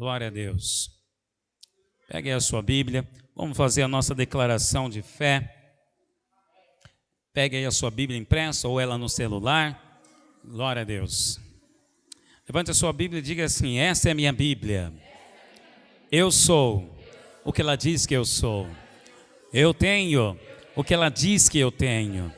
Glória a Deus. Pegue aí a sua Bíblia, vamos fazer a nossa declaração de fé. Pegue aí a sua Bíblia impressa ou ela no celular. Glória a Deus. Levante a sua Bíblia e diga assim: essa é a minha Bíblia. Eu sou o que ela diz que eu sou. Eu tenho o que ela diz que eu tenho.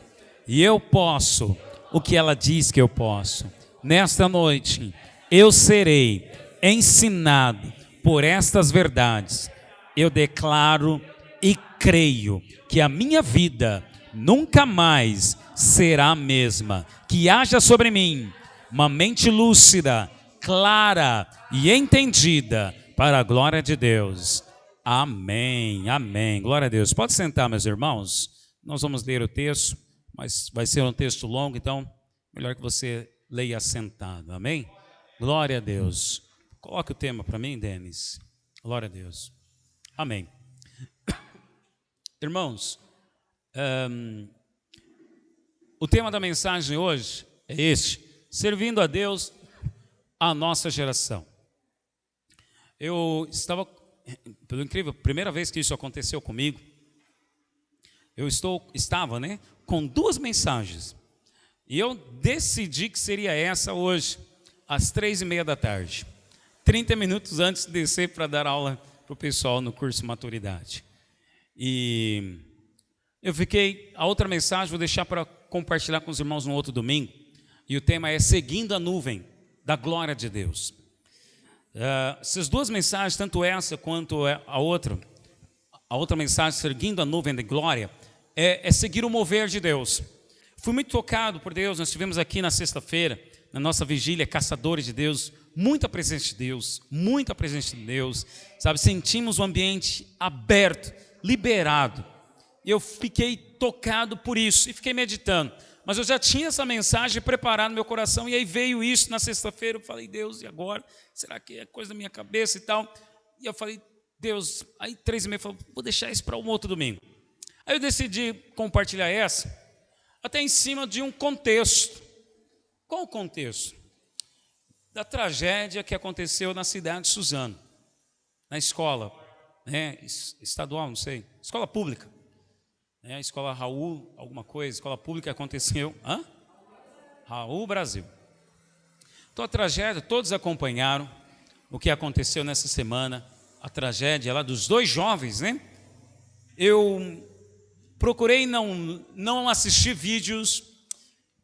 E eu posso o que ela diz que eu posso. Nesta noite, eu serei ensinado por estas verdades. Eu declaro e creio que a minha vida nunca mais será a mesma. Que haja sobre mim uma mente lúcida, clara e entendida para a glória de Deus. Amém, amém. Glória a Deus. Pode sentar, meus irmãos. Nós vamos ler o texto, mas vai ser um texto longo, então melhor que você leia sentado. Amém? Glória a Deus. Coloque o tema para mim, Denis. Glória a Deus. Amém. Irmãos, o tema da mensagem hoje é este: servindo a Deus, a nossa geração. Eu estava, pelo incrível, primeira vez que isso aconteceu comigo, eu estava com duas mensagens. E eu decidi que seria essa hoje, às 3:30 da tarde. 30 minutos antes de descer para dar aula para o pessoal no curso Maturidade. E eu a outra mensagem vou deixar para compartilhar com os irmãos no outro domingo. E o tema é seguindo a nuvem da glória de Deus. Essas duas mensagens, tanto essa quanto a outra mensagem, seguindo a nuvem da glória, é seguir o mover de Deus. Fui muito tocado por Deus. Nós estivemos aqui na sexta-feira, na nossa vigília, caçadores de Deus, muita presença de Deus, muita presença de Deus, sabe? Sentimos um ambiente aberto, liberado. E eu fiquei tocado por isso e fiquei meditando. Mas eu já tinha essa mensagem preparada no meu coração, e aí veio isso na sexta-feira. Eu falei: Deus, e agora? Será que é coisa da minha cabeça e tal? E eu falei: Deus, aí 3:30, falou: vou deixar isso para um outro domingo. Aí eu decidi compartilhar essa, até em cima de um contexto. Qual o contexto? Da tragédia que aconteceu na cidade de Suzano, na escola, estadual, não sei, escola pública, a escola Raul, alguma coisa, escola pública aconteceu, Raul Brasil. Então a tragédia, todos acompanharam o que aconteceu nessa semana, a tragédia lá dos dois jovens, Eu procurei não assistir vídeos.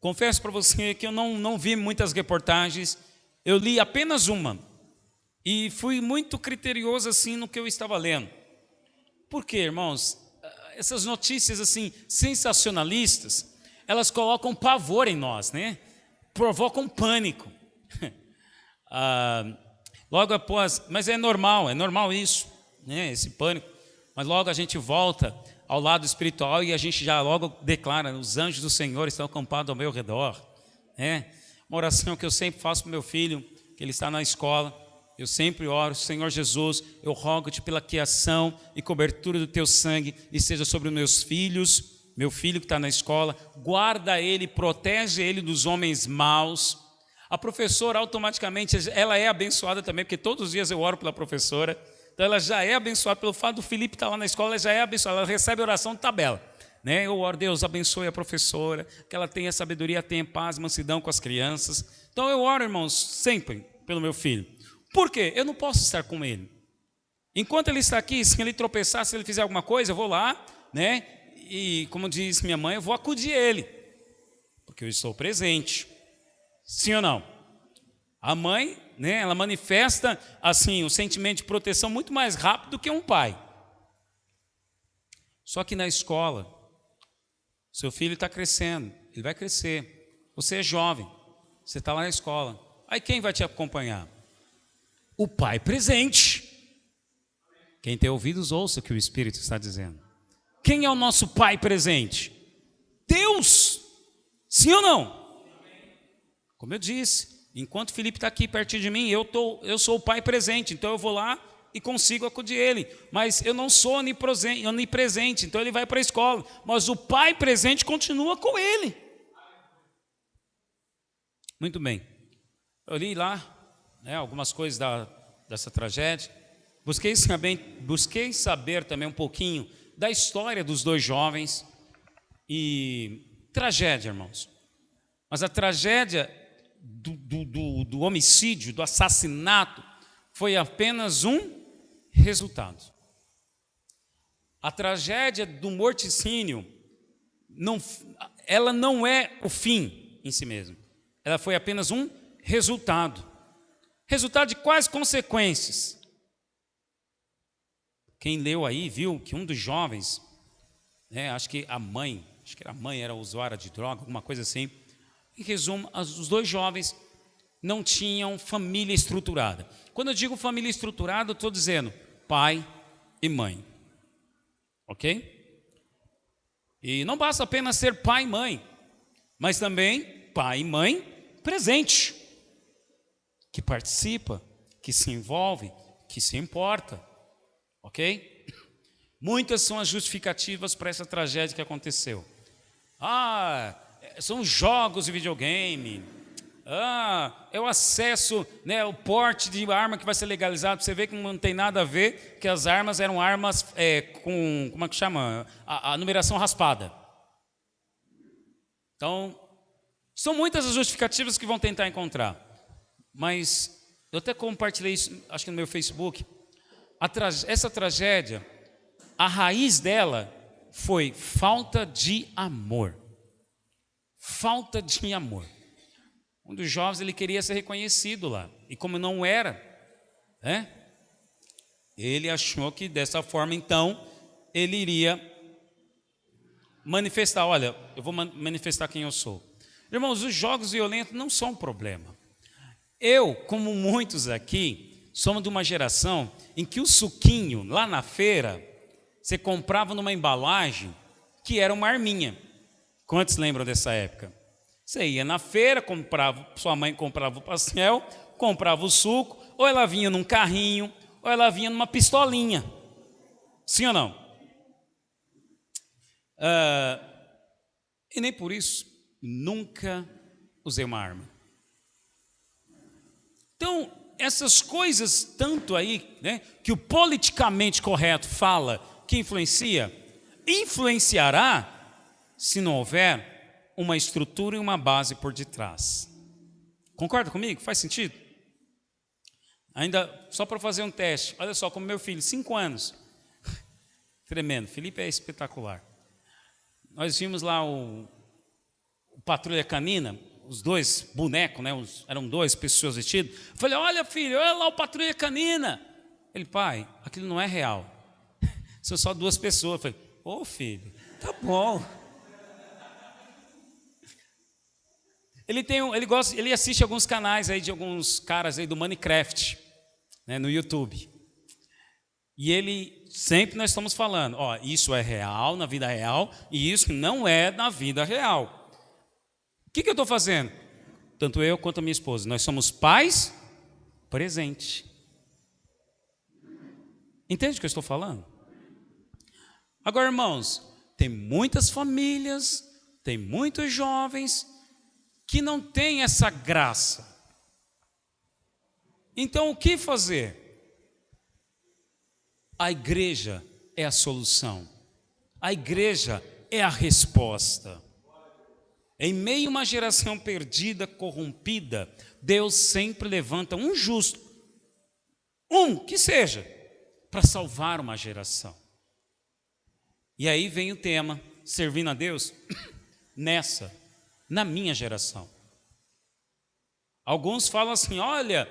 Confesso para você que eu não vi muitas reportagens. Eu li apenas uma e fui muito criterioso assim no que eu estava lendo. Por quê, irmãos? Essas notícias assim sensacionalistas, elas colocam pavor em nós, Provocam pânico. Logo após, mas é normal isso, esse pânico. Mas logo a gente volta ao lado espiritual e a gente já logo declara: os anjos do Senhor estão acampados ao meu redor. Uma oração que eu sempre faço para o meu filho, que ele está na escola. Eu sempre oro: Senhor Jesus, eu rogo-te pela quiação e cobertura do teu sangue, e seja sobre os meus filhos, meu filho que está na escola, guarda ele, protege ele dos homens maus. A professora automaticamente, ela é abençoada também, porque todos os dias eu oro pela professora. Então ela já é abençoada, pelo fato do Felipe estar lá na escola, ela já é abençoada, ela recebe oração de tabela. Eu oro: Deus abençoe a professora, que ela tenha sabedoria, tenha paz, mansidão com as crianças. Então eu oro, irmãos, sempre pelo meu filho. Por quê? Eu não posso estar com ele. Enquanto ele está aqui, se ele tropeçar, se ele fizer alguma coisa, eu vou lá, e como diz minha mãe, eu vou acudir ele, porque eu estou presente. Sim ou não? A mãe, ela manifesta assim o sentimento de proteção muito mais rápido do que um pai. Só que na escola, seu filho está crescendo, ele vai crescer. Você é jovem, você está lá na escola. Aí quem vai te acompanhar? O pai presente. Quem tem ouvidos, ouça o que o Espírito está dizendo. Quem é o nosso pai presente? Deus. Sim ou não? Como eu disse, enquanto Felipe está aqui pertinho de mim, eu sou o pai presente, então eu vou lá e consigo acudir ele. Mas eu não sou onipresente, então ele vai para a escola. Mas o pai presente continua com ele. Muito bem. Eu li lá algumas coisas dessa tragédia, busquei saber também um pouquinho da história dos dois jovens. E tragédia, irmãos. Mas a tragédia do homicídio, do assassinato, foi apenas um resultado. A tragédia do morticínio, ela não é o fim em si mesmo. Ela foi apenas um resultado. Resultado de quais consequências? Quem leu aí viu que um dos jovens, acho que a mãe era usuária de droga, alguma coisa assim. Em resumo, os dois jovens não tinham família estruturada. Quando eu digo família estruturada, eu estou dizendo pai e mãe. Ok? E não basta apenas ser pai e mãe, mas também pai e mãe presente, que participa, que se envolve, que se importa. Ok? Muitas são as justificativas para essa tragédia que aconteceu. São jogos de videogame. É o acesso, o porte de arma que vai ser legalizado. Você vê que não tem nada a ver, que as armas eram armas com, como é que chama? A numeração raspada. Então, são muitas as justificativas que vão tentar encontrar. Mas eu até compartilhei isso, acho que no meu Facebook. Essa tragédia, a raiz dela foi falta de amor. Falta de amor. Um dos jovens, ele queria ser reconhecido lá. E como não era, ele achou que dessa forma, então, ele iria manifestar. Olha, eu vou manifestar quem eu sou. Irmãos, os jogos violentos não são um problema. Eu, como muitos aqui, somos de uma geração em que o suquinho, lá na feira, você comprava numa embalagem que era uma arminha. Quantos lembram dessa época? Você ia na feira, sua mãe comprava o pastel, comprava o suco, ou ela vinha num carrinho, ou ela vinha numa pistolinha. Sim ou não? E nem por isso, nunca usei uma arma. Então, essas coisas tanto aí, que o politicamente correto fala que influenciará se não houver uma estrutura e uma base por detrás. Concorda comigo? Faz sentido? Ainda, só para fazer um teste, olha só, como meu filho, 5 anos, tremendo, Felipe é espetacular. Nós vimos lá o Patrulha Canina, os dois bonecos, eram 2 pessoas vestidas. Eu falei, olha filho, olha lá o Patrulha Canina. Ele, pai, aquilo não é real. São só 2 pessoas. Eu falei, filho, tá bom. Ele assiste alguns canais aí de alguns caras aí do Minecraft, no YouTube. E ele, sempre nós estamos falando, isso é real na vida real e isso não é na vida real. O que eu estou fazendo? Tanto eu quanto a minha esposa, nós somos pais presentes. Entende o que eu estou falando? Agora, irmãos, tem muitas famílias, tem muitos jovens que não têm essa graça. Então, o que fazer? A igreja é a solução. A igreja é a resposta. Em meio a uma geração perdida, corrompida, Deus sempre levanta um justo, que seja, para salvar uma geração. E aí vem o tema, servindo a Deus, na minha geração. Alguns falam assim, olha,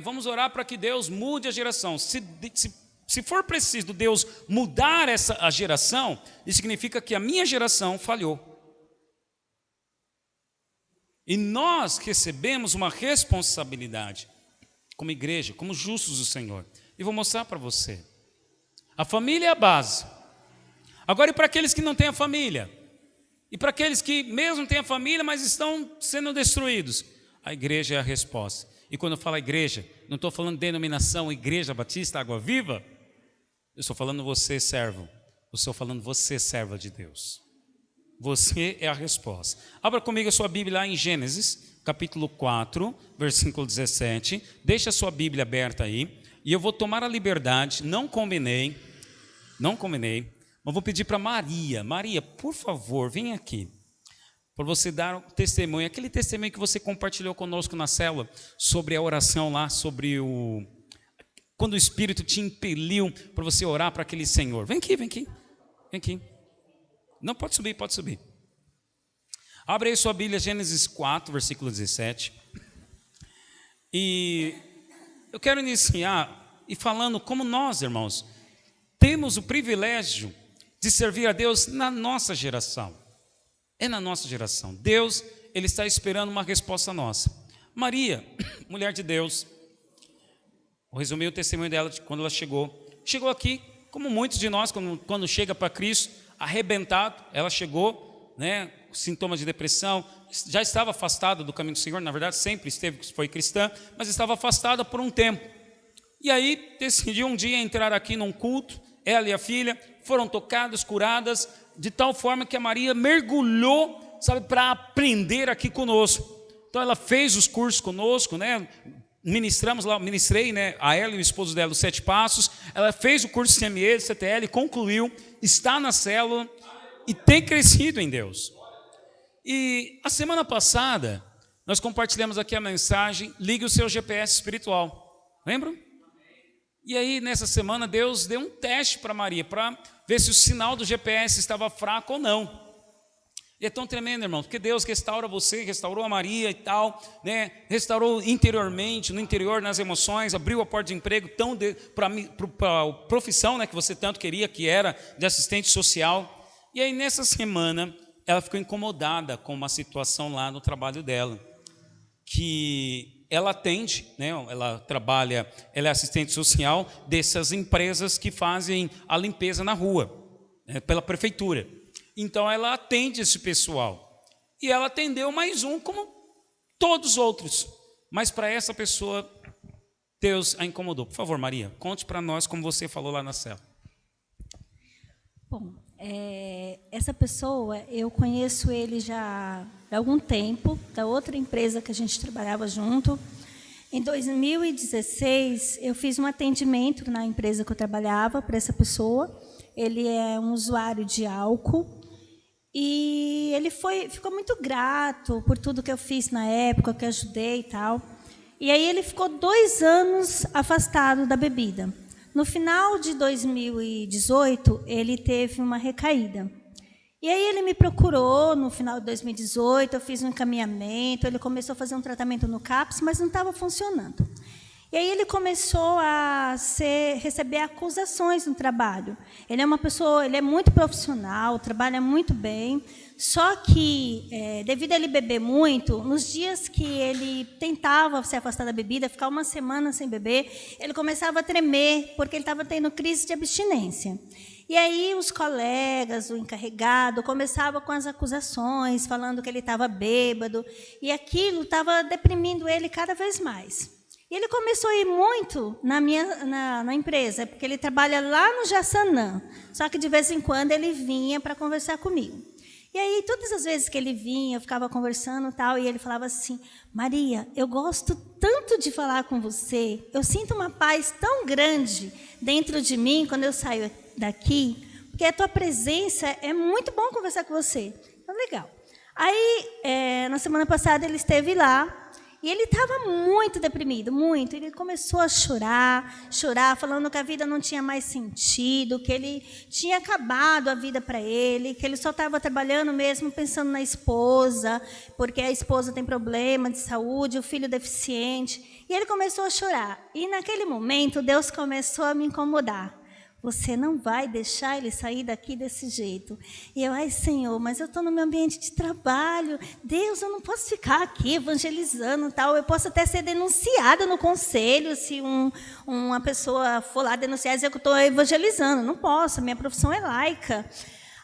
vamos orar para que Deus mude a geração. Se for preciso Deus mudar a geração, isso significa que a minha geração falhou. E nós recebemos uma responsabilidade, como igreja, como justos do Senhor. E vou mostrar para você. A família é a base. Agora, e para aqueles que não têm a família? E para aqueles que mesmo têm a família, mas estão sendo destruídos? A igreja é a resposta. E quando eu falo igreja, não estou falando denominação Igreja Batista Água Viva. Eu estou falando você, servo. Eu estou falando você, serva de Deus. Você é a resposta. Abra comigo a sua Bíblia lá em Gênesis, capítulo 4, versículo 17. Deixa a sua Bíblia aberta aí. E eu vou tomar a liberdade, não combinei, mas vou pedir para Maria. Maria, por favor, vem aqui. Para você dar um testemunho, aquele testemunho que você compartilhou conosco na célula, sobre a oração lá, sobre quando o Espírito te impeliu para você orar para aquele Senhor. Vem aqui. Não, pode subir. Abre aí sua Bíblia, Gênesis 4, versículo 17. E eu quero iniciar e falando como nós, irmãos, temos o privilégio de servir a Deus na nossa geração. É na nossa geração. Deus, Ele está esperando uma resposta nossa. Maria, mulher de Deus, vou resumir o testemunho dela de quando ela chegou aqui, como muitos de nós, quando chega para Cristo, arrebentado, ela chegou, né, sintomas de depressão, já estava afastada do caminho do Senhor, na verdade sempre foi cristã, mas estava afastada por um tempo. E aí decidiu um dia entrar aqui num culto, ela e a filha foram tocadas, curadas, de tal forma que a Maria mergulhou, sabe, para aprender aqui conosco. Então ela fez os cursos conosco, né? Ministrei, né, a ela e o esposo dela os 7 passos. Ela fez o curso CME, CTL, concluiu, está na célula e tem crescido em Deus. E a semana passada nós compartilhamos aqui a mensagem: ligue o seu GPS espiritual. Lembram? E aí nessa semana Deus deu um teste para Maria, para ver se o sinal do GPS estava fraco ou não. E é tão tremendo, irmão, porque Deus restaura você, restaurou a Maria e tal, né? Restaurou interiormente, no interior, nas emoções, abriu a porta de emprego para a profissão, né, que você tanto queria, que era de assistente social. E aí nessa semana ela ficou incomodada com uma situação lá no trabalho dela, que ela atende, né, ela é assistente social dessas empresas que fazem a limpeza na rua, né, pela prefeitura. Então ela atende esse pessoal. E ela atendeu mais um, como todos os outros. Mas para essa pessoa, Deus a incomodou. Por favor, Maria, conte para nós como você falou lá na cela. Bom, essa pessoa, eu conheço ele já há algum tempo, da outra empresa que a gente trabalhava junto. Em 2016, eu fiz um atendimento na empresa que eu trabalhava para essa pessoa. Ele é um usuário de álcool. E ele ficou muito grato por tudo que eu fiz na época, que eu ajudei e tal. E aí ele ficou 2 anos afastado da bebida. No final de 2018, ele teve uma recaída. E aí ele me procurou no final de 2018, eu fiz um encaminhamento, ele começou a fazer um tratamento no CAPS, mas não estava funcionando. E aí ele começou a receber acusações no trabalho. Ele é muito profissional, trabalha muito bem, só que, devido a ele beber muito, nos dias que ele tentava se afastar da bebida, ficar 1 semana sem beber, ele começava a tremer, porque ele estava tendo crise de abstinência. E aí os colegas, o encarregado, começavam com as acusações, falando que ele estava bêbado, e aquilo estava deprimindo ele cada vez mais. E ele começou a ir muito na empresa, porque ele trabalha lá no Jaçanã, só que de vez em quando ele vinha para conversar comigo. E aí, todas as vezes que ele vinha, eu ficava conversando e tal, e ele falava assim: Maria, eu gosto tanto de falar com você, eu sinto uma paz tão grande dentro de mim quando eu saio daqui, porque a tua presença é muito bom conversar com você. Então, legal. Aí, na semana passada, ele esteve lá, e ele estava muito deprimido, muito. Ele começou a chorar, falando que a vida não tinha mais sentido, que ele tinha acabado a vida para ele, que ele só estava trabalhando mesmo pensando na esposa, porque a esposa tem problema de saúde, o filho deficiente. E ele começou a chorar. E naquele momento, Deus começou a me incomodar. Você não vai deixar ele sair daqui desse jeito. E eu, ai, Senhor, mas eu estou no meu ambiente de trabalho. Deus, eu não posso ficar aqui evangelizando e tal. Eu posso até ser denunciada no conselho se uma pessoa for lá denunciar e dizer que eu estou evangelizando. Não posso, a minha profissão é laica.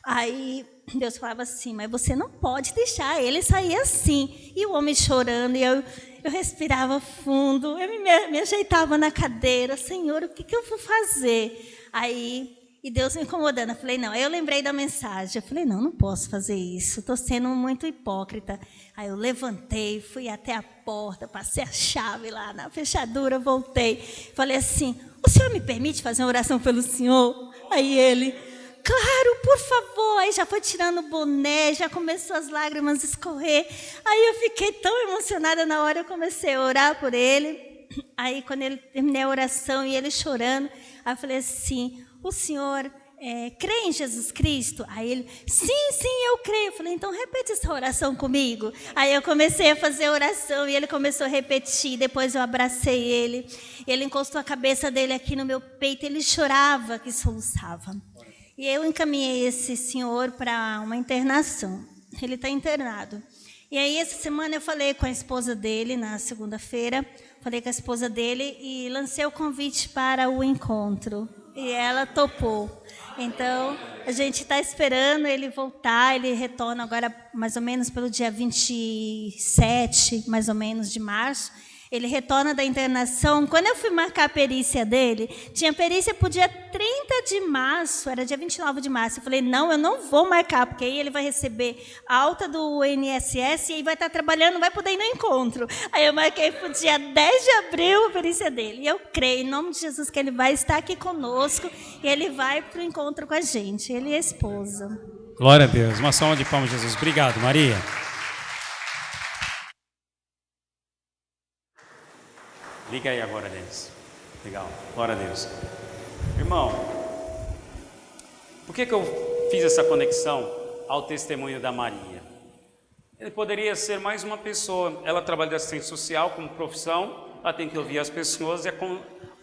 Aí Deus falava assim, mas você não pode deixar ele sair assim. E o homem chorando, e eu respirava fundo, eu me ajeitava na cadeira. Senhor, o que eu vou fazer? Aí E Deus me incomodando. Eu falei, não. Aí eu lembrei da mensagem. Eu falei, não posso fazer isso. Estou sendo muito hipócrita. Aí eu levantei, fui até a porta, passei a chave lá na fechadura, voltei. Falei assim, o senhor me permite fazer uma oração pelo senhor? Aí ele, claro, por favor. Aí já foi tirando o boné, já começou as lágrimas a escorrer. Aí eu fiquei tão emocionada na hora, eu comecei a orar por ele. Aí quando ele terminei a oração e ele chorando, aí eu falei assim, o senhor crê em Jesus Cristo? Aí ele, sim, eu creio. Eu falei, então repete essa oração comigo. Aí eu comecei a fazer a oração e ele começou a repetir. Depois eu abracei ele. Ele encostou a cabeça dele aqui no meu peito. Ele chorava, que soluçava. E eu encaminhei esse senhor para uma internação. Ele está internado. E aí essa semana eu falei com a esposa dele, na segunda-feira. Falei com a esposa dele e lancei o convite para o encontro. E ela topou. Então, a gente está esperando ele voltar. Ele retorna agora mais ou menos pelo dia 27, mais ou menos, de março. Ele retorna da internação. Quando eu fui marcar a perícia dele, tinha perícia para o dia 30 de março, era dia 29 de março. Eu falei, não, eu não vou marcar, porque aí ele vai receber a alta do INSS e aí vai estar trabalhando, não vai poder ir no encontro. Aí eu marquei para o dia 10 de abril a perícia dele. E eu creio, em nome de Jesus, que ele vai estar aqui conosco e ele vai para o encontro com a gente, ele e a esposa. Glória a Deus. Uma salva de palmas, Jesus. Obrigado, Maria. Liga aí agora, Denis. Legal. Glória a Deus. Irmão, por que eu fiz essa conexão ao testemunho da Maria? Ele poderia ser mais uma pessoa. Ela trabalha de assistente social como profissão. Ela tem que ouvir as pessoas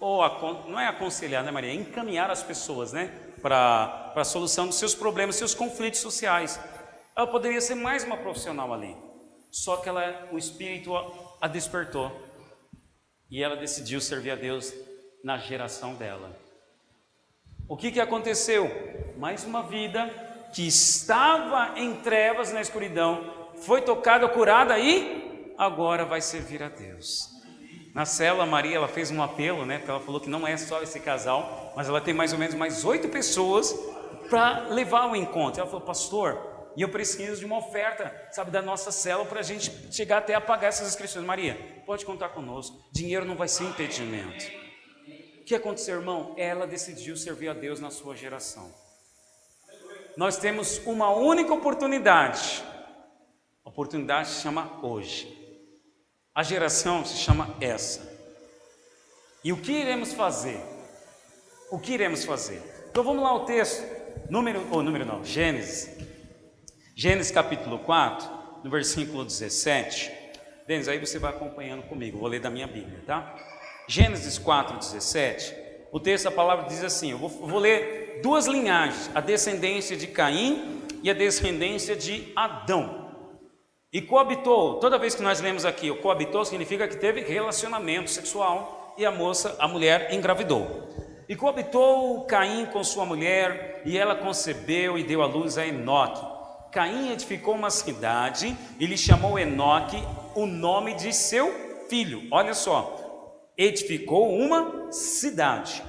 não é aconselhar, né, Maria? É encaminhar as pessoas, né, para a solução dos seus problemas, seus conflitos sociais. Ela poderia ser mais uma profissional ali. Só que o Espírito a despertou. E ela decidiu servir a Deus na geração dela. O que aconteceu? Mais uma vida que estava em trevas, na escuridão, foi tocada, curada e agora vai servir a Deus. Na célula, Maria, ela fez um apelo, né? Porque ela falou que não é só esse casal, mas ela tem mais ou menos mais 8 pessoas para levar ao encontro. Ela falou, pastor, e eu preciso de uma oferta, sabe, da nossa célula para a gente chegar até a pagar essas inscrições. Maria, pode contar conosco. Dinheiro não vai ser impedimento. O que aconteceu, irmão? Ela decidiu servir a Deus na sua geração. Nós temos uma única oportunidade. A oportunidade se chama hoje. A geração se chama essa. E o que iremos fazer? O que iremos fazer? Então vamos lá ao texto. Gênesis capítulo 4, no versículo 17. Denis, aí você vai acompanhando comigo, vou ler da minha Bíblia, tá? Gênesis 4, 17, o texto da palavra diz assim, eu vou ler duas linhagens, a descendência de Caim e a descendência de Adão. E coabitou, toda vez que nós lemos aqui, o coabitou significa que teve relacionamento sexual e a mulher engravidou. E coabitou Caim com sua mulher e ela concebeu e deu à luz a Enoque. Caim edificou uma cidade e lhe chamou Enoque o nome de seu filho. Olha só, edificou uma cidade.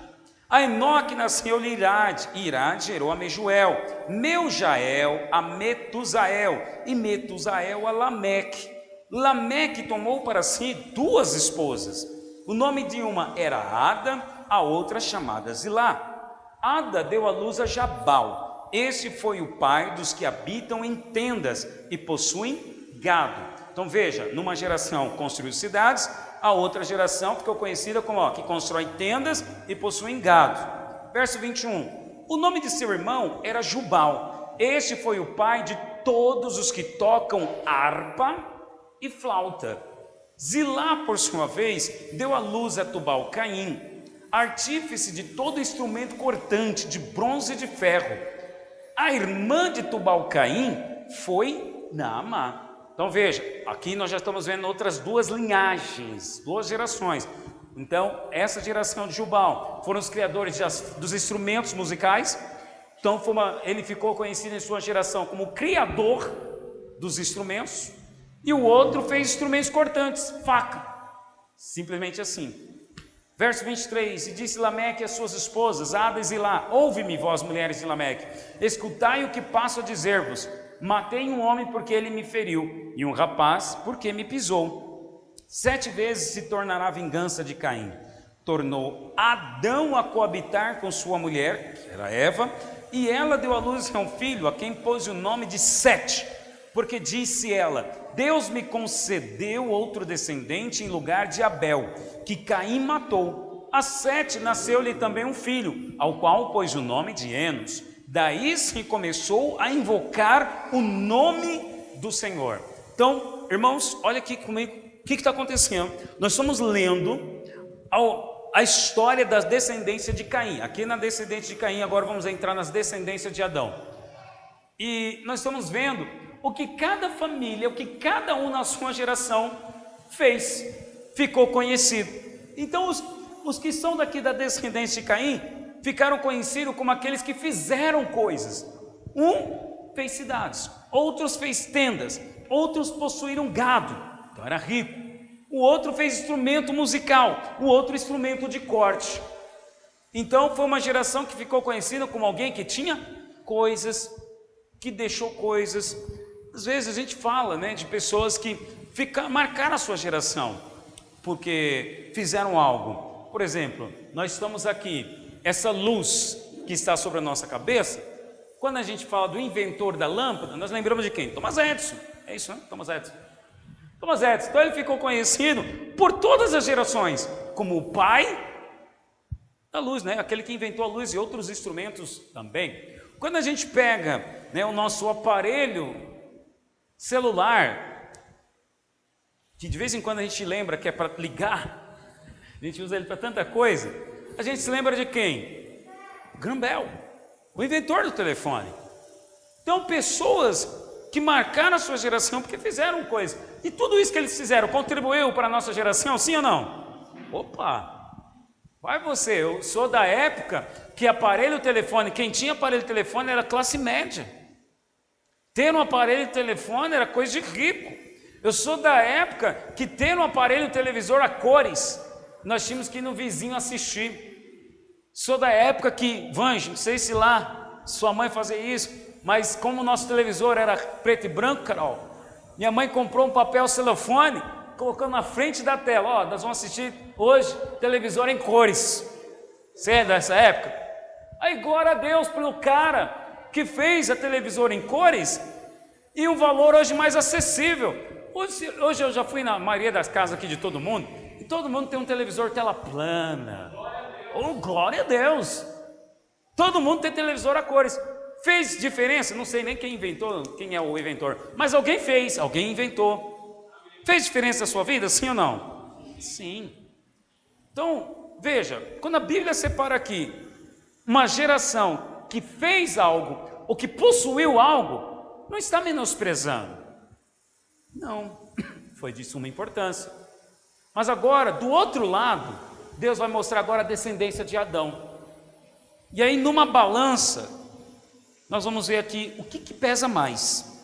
A Enoque nasceu-lhe Irade, Irade gerou a Mejuel, Meujael a Metusael e Metusael a Lameque. Lameque tomou para si 2 esposas. O nome de uma era Ada, a outra chamada Zilá. Ada deu à luz a Jabal. Este foi o pai dos que habitam em tendas e possuem gado. Então veja, numa geração construiu cidades, a outra geração ficou conhecida como que constrói tendas e possuem gado. Verso 21, o nome de seu irmão era Jubal. Este foi o pai de todos os que tocam harpa e flauta. Zilá, por sua vez, deu à luz a Tubal-Caim, artífice de todo instrumento cortante, de bronze e de ferro. A irmã de Tubal-Caim foi Naamá. Então veja, aqui nós já estamos vendo outras 2 linhagens, 2 gerações. Então essa geração de Jubal foram os criadores dos instrumentos musicais. Então ele ficou conhecido em sua geração como criador dos instrumentos. E o outro fez instrumentos cortantes, faca, simplesmente assim. Verso 23, e disse Lameque às suas esposas, Ada e Zilá, ouve-me, vós mulheres de Lameque, escutai o que passo a dizer-vos, matei um homem porque ele me feriu, e um rapaz porque me pisou. 7 vezes se tornará a vingança de Caim. Tornou Adão a coabitar com sua mulher, que era Eva, e ela deu à luz a um filho, a quem pôs o nome de Sete, porque disse ela, Deus me concedeu outro descendente em lugar de Abel, que Caim matou. A Sete nasceu-lhe também um filho, ao qual pôs o nome de Enos. Daí se começou a invocar o nome do Senhor. Então, irmãos, olha aqui comigo, o que está acontecendo? Nós estamos lendo a história da descendência de Caim. Aqui na descendência de Caim, agora vamos entrar nas descendências de Adão. E nós estamos vendo o que cada família, o que cada um na sua geração fez, ficou conhecido. Então os que são daqui da descendência de Caim, ficaram conhecidos como aqueles que fizeram coisas. Um fez cidades, outros fez tendas, outros possuíram gado, então era rico. O outro fez instrumento musical, o outro instrumento de corte. Então foi uma geração que ficou conhecida como alguém que tinha coisas, que deixou coisas. Às vezes a gente fala, né, de pessoas que marcaram a sua geração, porque fizeram algo. Por exemplo, nós estamos aqui, essa luz que está sobre a nossa cabeça, quando a gente fala do inventor da lâmpada, nós lembramos de quem? Thomas Edison, é isso, né? Thomas Edison. Thomas Edison, então ele ficou conhecido por todas as gerações, como o pai da luz, né? Aquele que inventou a luz e outros instrumentos também. Quando a gente pega, né, o nosso aparelho celular, que de vez em quando a gente lembra que é para ligar, a gente usa ele para tanta coisa, a gente se lembra de quem? Graham Bell, o inventor do telefone. Então pessoas que marcaram a sua geração porque fizeram coisa, e tudo isso que eles fizeram contribuiu para a nossa geração, sim ou não? Opa, vai você, eu sou da época que aparelho telefone, quem tinha aparelho telefone era classe média. Ter um aparelho de telefone era coisa de rico. Eu sou da época que ter um aparelho televisor a cores, nós tínhamos que ir no vizinho assistir. Sou da época que, Vange, não sei se lá sua mãe fazia isso, mas como o nosso televisor era preto e branco, Carol, minha mãe comprou um papel celofane, colocou na frente da tela, ó, nós vamos assistir hoje televisor em cores. Você é dessa época? Aí glória a Deus pelo cara que fez a televisor em cores e um valor hoje mais acessível. Hoje eu já fui na maioria das casas aqui de todo mundo, e todo mundo tem um televisor tela plana. Oh, glória a Deus! Todo mundo tem televisor a cores. Fez diferença? Não sei nem quem inventou, quem é o inventor, mas alguém fez, alguém inventou. Fez diferença na sua vida, sim ou não? Sim. Então, veja, quando a Bíblia separa aqui uma geração que fez algo, ou que possuiu algo, não está menosprezando. Não, foi de suma importância. Mas agora, do outro lado, Deus vai mostrar agora a descendência de Adão. E aí, numa balança, nós vamos ver aqui o que pesa mais.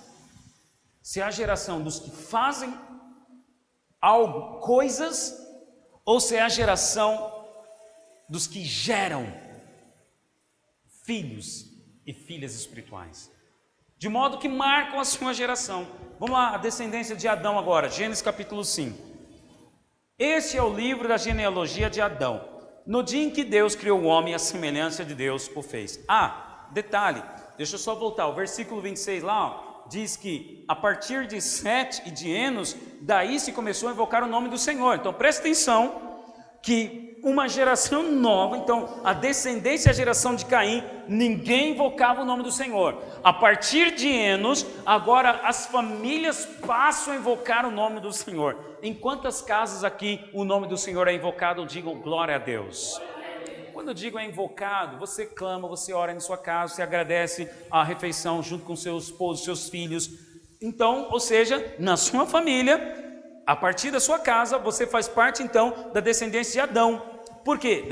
Se é a geração dos que fazem algo, coisas, ou se é a geração dos que geram filhos e filhas espirituais, de modo que marcam a sua geração. Vamos lá, a descendência de Adão agora, Gênesis capítulo 5. Este é o livro da genealogia de Adão. No dia em que Deus criou o homem, a semelhança de Deus o fez. Ah, detalhe, deixa eu só voltar, o versículo 26 lá, ó, diz que a partir de Sete e de Enos, daí se começou a invocar o nome do Senhor. Então presta atenção que uma geração nova, então a descendência, a geração de Caim, ninguém invocava o nome do Senhor. A partir de Enos, agora as famílias passam a invocar o nome do Senhor. Em quantas casas aqui o nome do Senhor é invocado? Digam glória a Deus. Quando eu digo é invocado, você clama, você ora em sua casa, você agradece a refeição junto com seu esposo, seus filhos. Então, ou seja, na sua família, a partir da sua casa, você faz parte então da descendência de Adão. Por quê?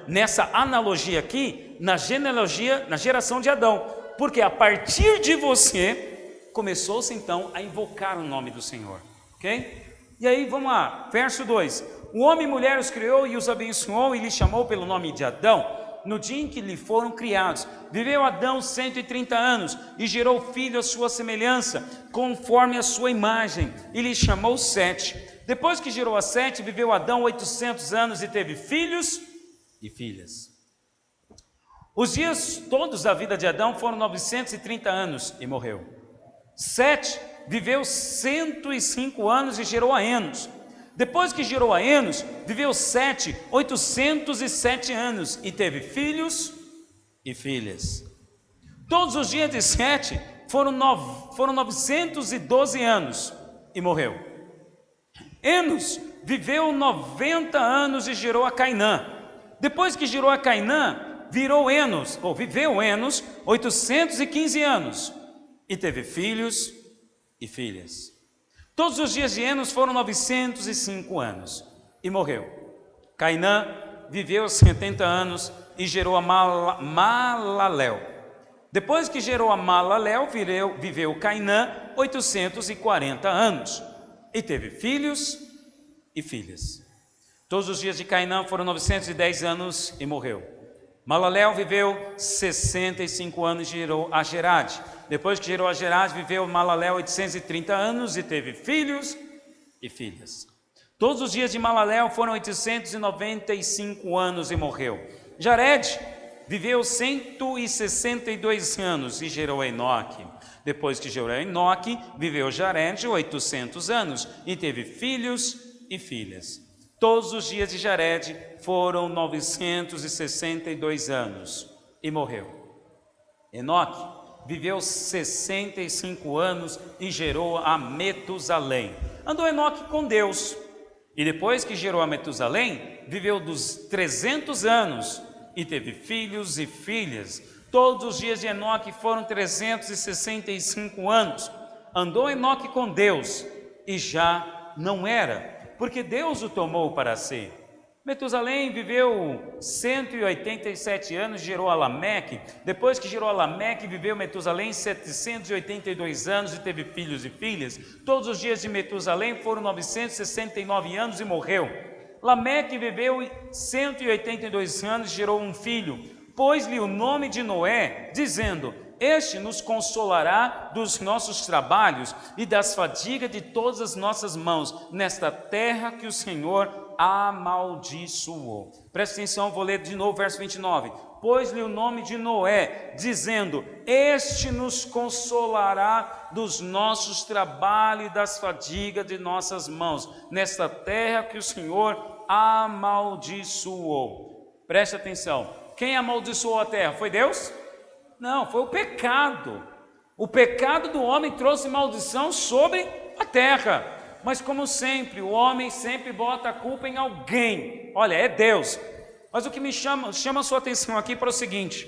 Nessa analogia aqui, na genealogia, na geração de Adão. Porque a partir de você, começou-se então a invocar o nome do Senhor. Ok? E aí, vamos lá, verso 2. O homem e mulher os criou e os abençoou e lhes chamou pelo nome de Adão, no dia em que lhe foram criados. Viveu Adão 130 anos e gerou filho à sua semelhança, conforme a sua imagem, e lhe chamou Sete. Depois que gerou a Sete, viveu Adão 800 anos e teve filhos e filhas. Os dias todos da vida de Adão foram 930 anos e morreu. Sete viveu 105 anos e gerou a Enos. Depois que gerou a Enos, viveu Sete 807 anos e teve filhos e filhas. Todos os dias de Sete foram 912 anos e morreu. Enos viveu 90 anos e gerou a Cainã. Depois que gerou a Cainã, viveu Enos 815 anos e teve filhos e filhas. Todos os dias de Enos foram 905 anos e morreu. Cainã viveu 70 anos e gerou a Malalel. Depois que gerou a Malalel, viveu Cainã 840 anos e teve filhos e filhas. Todos os dias de Cainã foram 910 anos e morreu. Malalel viveu 65 anos e gerou a Gerade. Depois que gerou a Gerade, viveu Malalel 830 anos e teve filhos e filhas. Todos os dias de Malalel foram 895 anos e morreu. Jared viveu 162 anos e gerou a Enoque. Depois que gerou a Enoque, viveu Jared 800 anos e teve filhos e filhas. Todos os dias de Jared foram 962 anos e morreu. Enoque viveu 65 anos e gerou a Metusalém. Andou Enoque com Deus, e depois que gerou a Metusalém, viveu dos 300 anos e teve filhos e filhas. Todos os dias de Enoque foram 365 anos. Andou Enoque com Deus e já não era, porque Deus o tomou para si. Metusalém viveu 187 anos e gerou a Lameque. Depois que gerou a Lameque, viveu Metusalém 782 anos e teve filhos e filhas. Todos os dias de Metusalém foram 969 anos e morreu. Lameque viveu 182 anos e gerou um filho. Pôs-lhe o nome de Noé, dizendo: este nos consolará dos nossos trabalhos e das fadigas de todas as nossas mãos, nesta terra que o Senhor amaldiçoou. Presta atenção, vou ler de novo o verso 29. Pôs-lhe o nome de Noé, dizendo: este nos consolará dos nossos trabalhos e das fadigas de nossas mãos, nesta terra que o Senhor amaldiçoou. Presta atenção, quem amaldiçoou a terra? Foi Deus? Não, foi o pecado. O pecado do homem trouxe maldição sobre a terra. Mas como sempre, o homem sempre bota a culpa em alguém. Olha, é Deus. Mas o que me chama a sua atenção aqui para o seguinte,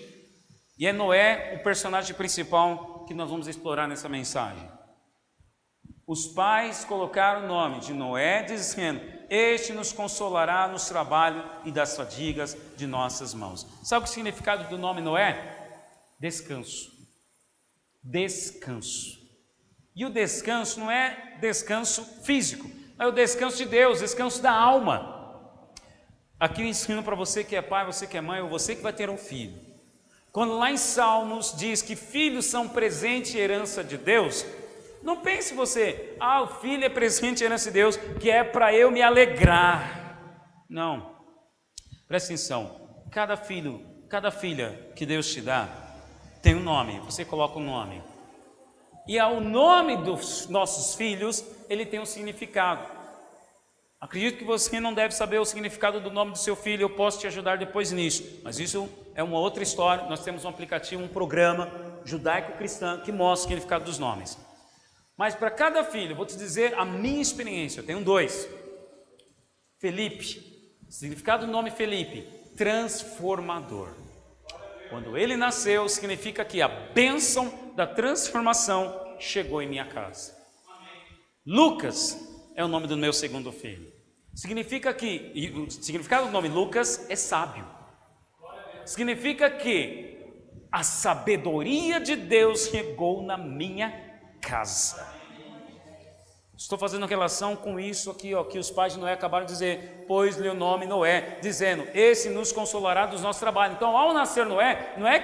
e é Noé o personagem principal que nós vamos explorar nessa mensagem. Os pais colocaram o nome de Noé, dizendo: este nos consolará nos trabalhos e das fadigas de nossas mãos. Sabe o significado do nome Noé? Descanso. Descanso. E o descanso não é descanso físico, é o descanso de Deus, descanso da alma. Aqui eu ensino para você que é pai, você que é mãe, ou você que vai ter um filho. Quando lá em Salmos diz que filhos são presente e herança de Deus, não pense você, o filho é presente e herança de Deus, que é para eu me alegrar. Não. Presta atenção, cada filho, cada filha que Deus te dá, tem um nome, você coloca um nome. E ao nome dos nossos filhos, ele tem um significado. Acredito que você não deve saber o significado do nome do seu filho, eu posso te ajudar depois nisso. Mas isso é uma outra história, nós temos um aplicativo, um programa judaico-cristão que mostra o significado dos nomes. Mas para cada filho, vou te dizer a minha experiência, eu tenho 2. Felipe, significado do nome Felipe, transformador. Quando ele nasceu, significa que a bênção da transformação chegou em minha casa. Lucas é o nome do meu segundo filho. Significa que, e o significado do nome Lucas é sábio. Significa que a sabedoria de Deus chegou na minha casa. Estou fazendo relação com isso aqui, ó, que os pais de Noé acabaram de dizer, pôs-lhe o nome Noé, dizendo, esse nos consolará dos nossos trabalhos. Então, ao nascer Noé, não é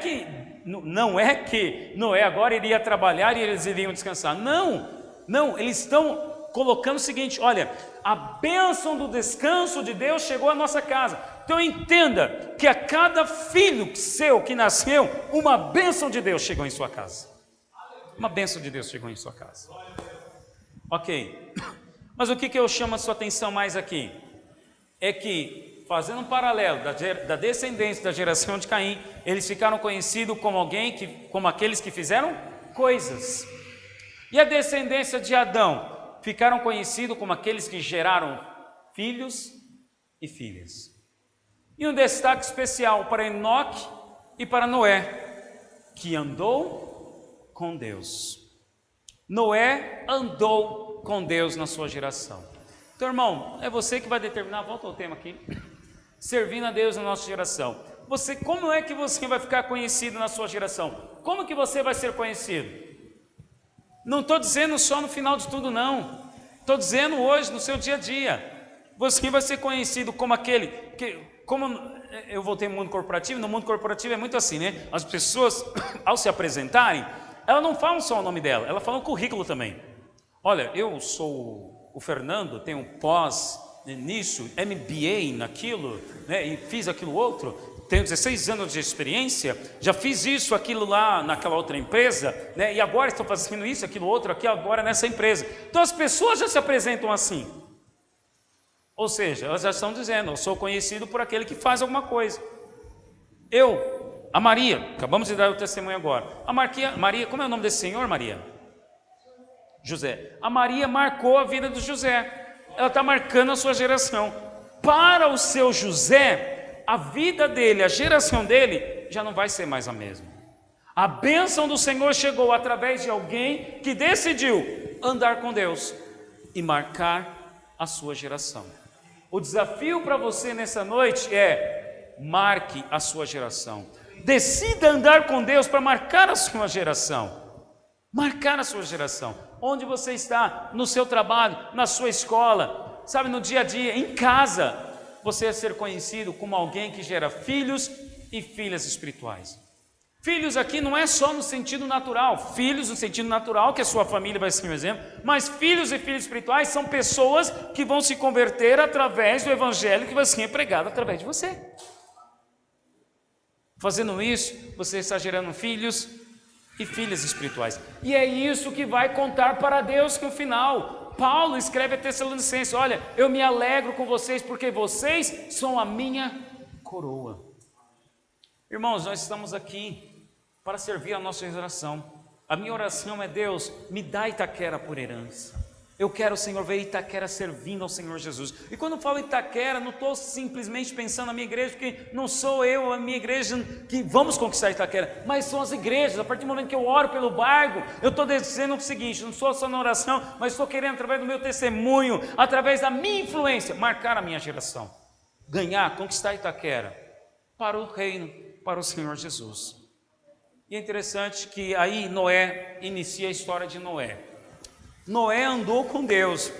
que Noé agora iria trabalhar e eles iriam descansar. Não, eles estão colocando o seguinte, olha, a bênção do descanso de Deus chegou à nossa casa. Então entenda que a cada filho seu que nasceu, uma bênção de Deus chegou em sua casa. Uma bênção de Deus chegou em sua casa. Ok, mas o que eu chamo a sua atenção mais aqui? É que, fazendo um paralelo da descendência da geração de Caim, eles ficaram conhecidos como aqueles que fizeram coisas. E a descendência de Adão ficaram conhecidos como aqueles que geraram filhos e filhas. E um destaque especial para Enoque e para Noé, que andou com Deus. Noé andou com Deus na sua geração. Então, irmão, é você que vai determinar, volta ao tema aqui, servindo a Deus na nossa geração. Como é que você vai ficar conhecido na sua geração? Como que você vai ser conhecido? Não estou dizendo só no final de tudo, não. Estou dizendo hoje, no seu dia a dia. Você vai ser conhecido como aquele como eu voltei no mundo corporativo. No mundo corporativo é muito assim, né? As pessoas, ao se apresentarem, elas não falam só o nome dela, elas falam o currículo também. Olha, eu sou o Fernando, tenho um pós nisso, MBA naquilo, né? E fiz aquilo outro, tenho 16 anos de experiência, já fiz isso, aquilo lá naquela outra empresa, né? E agora estou fazendo isso, aquilo outro, aqui agora nessa empresa. Então as pessoas já se apresentam assim. Ou seja, elas já estão dizendo, eu sou conhecido por aquele que faz alguma coisa. A Maria, acabamos de dar o testemunho agora. A Maria, como é o nome desse senhor, Maria? José. A Maria marcou a vida do José. Ela está marcando a sua geração. Para o seu José, a vida dele, a geração dele, já não vai ser mais a mesma. A bênção do Senhor chegou através de alguém que decidiu andar com Deus e marcar a sua geração. O desafio para você nessa noite é: marque a sua geração. Decida andar com Deus para marcar a sua geração. Marcar a sua geração. Onde você está, no seu trabalho, na sua escola, sabe, no dia a dia, em casa, você é ser conhecido como alguém que gera filhos e filhas espirituais. Filhos aqui não é só no sentido natural, filhos no sentido natural, que a sua família vai ser um exemplo, mas filhos e filhas espirituais são pessoas que vão se converter através do evangelho que vai ser pregado através de você. Fazendo isso, você está gerando filhos e filhas espirituais. E é isso que vai contar para Deus no final. Paulo escreve a Tessalonicenses: olha, eu me alegro com vocês porque vocês são a minha coroa. Irmãos, nós estamos aqui para servir a nossa geração. A minha oração é: Deus, me dá Itaquera por herança. Eu quero, Senhor, ver Itaquera servindo ao Senhor Jesus. E quando eu falo Itaquera, não estou simplesmente pensando na minha igreja, porque não sou eu, a minha igreja, que vamos conquistar Itaquera, mas são as igrejas. A partir do momento que eu oro pelo bairro, eu estou dizendo o seguinte: não sou só na oração, mas estou querendo, através do meu testemunho, através da minha influência, marcar a minha geração, ganhar, conquistar Itaquera para o reino, para o Senhor Jesus. E é interessante que aí Noé inicia a história de Noé. Noé andou com Deus.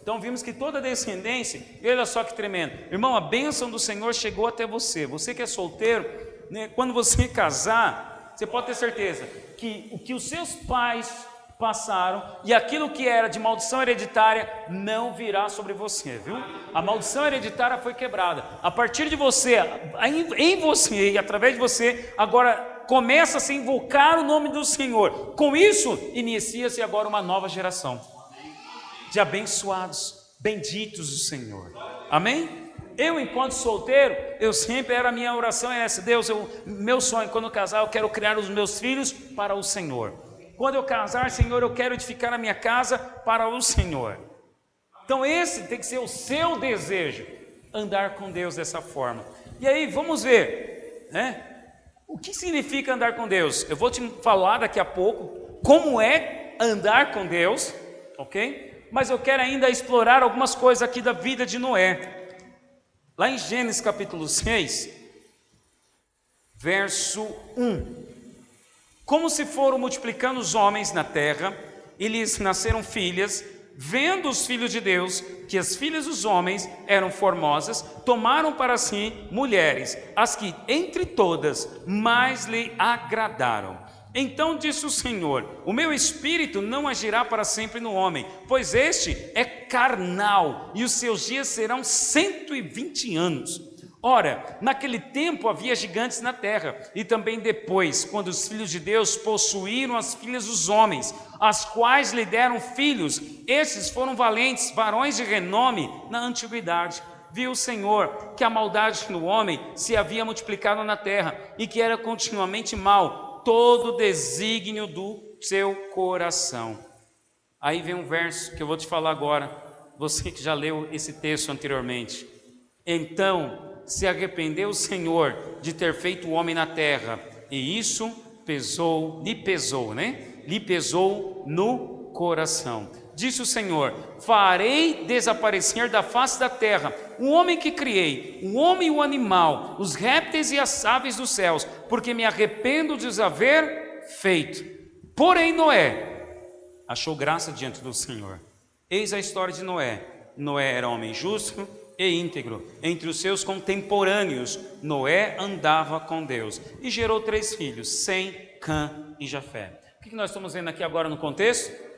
Então vimos que toda a descendência, e olha só que tremendo, irmão, a bênção do Senhor chegou até você. Você que é solteiro, né, quando você casar, você pode ter certeza que o que os seus pais passaram e aquilo que era de maldição hereditária não virá sobre você, viu? A maldição hereditária foi quebrada. A partir de você, em você e através de você, agora começa a se invocar o nome do Senhor. Com isso, inicia-se agora uma nova geração de abençoados, benditos do Senhor. Amém? Eu, enquanto solteiro, eu sempre a minha oração é essa: Deus, meu sonho, quando eu casar, eu quero criar os meus filhos para o Senhor. Quando eu casar, Senhor, eu quero edificar a minha casa para o Senhor. Então esse tem que ser o seu desejo, andar com Deus dessa forma. E aí, vamos ver, né? O que significa andar com Deus? Eu vou te falar daqui a pouco como é andar com Deus, ok? Mas eu quero ainda explorar algumas coisas aqui da vida de Noé. Lá em Gênesis capítulo 6, verso 1. Como se foram multiplicando os homens na terra, e lhes nasceram filhas, vendo os filhos de Deus que as filhas dos homens eram formosas, tomaram para si mulheres, as que entre todas mais lhe agradaram. Então disse o Senhor: o meu espírito não agirá para sempre no homem, pois este é carnal, e os seus dias serão 120 anos. Ora, naquele tempo havia gigantes na terra, e também depois, quando os filhos de Deus possuíram as filhas dos homens, as quais lhe deram filhos, esses foram valentes, varões de renome na antiguidade. Viu o Senhor que a maldade no homem se havia multiplicado na terra, e que era continuamente mal todo o desígnio do seu coração. Aí vem um verso que eu vou te falar agora, você que já leu esse texto anteriormente. Então se arrependeu o Senhor de ter feito o homem na terra, e isso lhe pesou no coração. Disse o Senhor: farei desaparecer da face da terra o homem que criei, o homem e o animal, os répteis e as aves dos céus, porque me arrependo de os haver feito. Porém Noé achou graça diante do Senhor. Eis a história de Noé. Noé era homem justo e íntegro. Entre os seus contemporâneos, Noé andava com Deus e gerou 3 filhos, Sem, Cã e Jafé. O que nós estamos vendo aqui agora no contexto?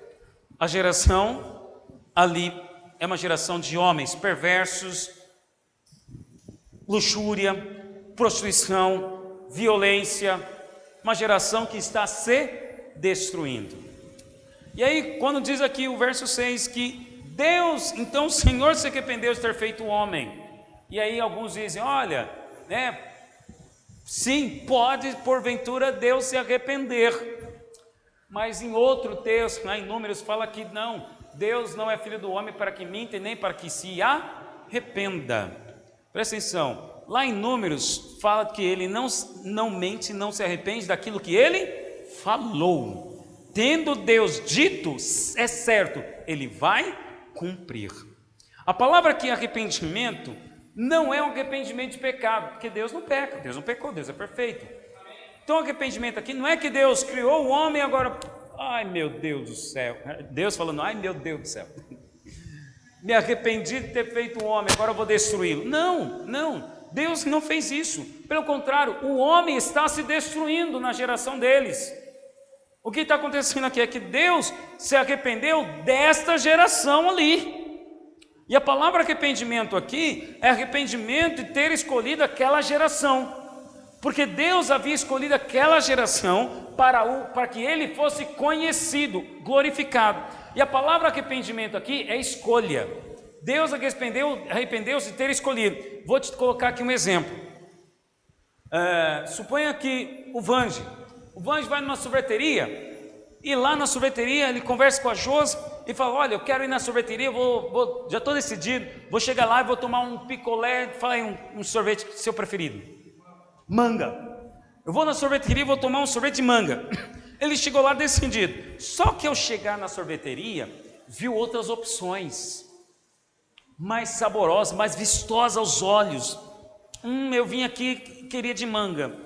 A geração ali é uma geração de homens perversos, luxúria, prostituição, violência, uma geração que está se destruindo. E aí, quando diz aqui o verso 6 que Deus, então o Senhor se arrependeu de ter feito o homem. E aí alguns dizem: olha, sim, pode porventura Deus se arrepender. Mas em outro texto, em Números, fala que não, Deus não é filho do homem para que minta e nem para que se arrependa. Presta atenção, lá em Números fala que ele não mente, não se arrepende daquilo que ele falou. Tendo Deus dito, é certo, ele vai cumprir. A palavra aqui, arrependimento, não é um arrependimento de pecado, porque Deus não peca, Deus não pecou, Deus é perfeito. Então arrependimento aqui não é que Deus criou o homem agora, ai meu Deus do céu, Deus falando, ai meu Deus do céu, me arrependi de ter feito o homem, agora eu vou destruí-lo. Não, Deus não fez isso, pelo contrário, o homem está se destruindo na geração deles. O que está acontecendo aqui é que Deus se arrependeu desta geração ali. E a palavra arrependimento aqui é arrependimento de ter escolhido aquela geração, porque Deus havia escolhido aquela geração para que ele fosse conhecido, glorificado. E a palavra arrependimento aqui é escolha. Deus arrependeu-se de ter escolhido. Vou te colocar aqui um exemplo. Suponha que o Vange vai numa sorveteria, e lá na sorveteria ele conversa com a Josi e fala: olha, eu quero ir na sorveteria, já estou decidido, vou chegar lá e vou tomar um picolé, fala aí um sorvete seu preferido. Manga. Eu vou na sorveteria e vou tomar um sorvete de manga. Ele chegou lá decidido. Só que ao chegar na sorveteria, viu outras opções, mais saborosas, mais vistosas aos olhos. Eu vim aqui, queria de manga.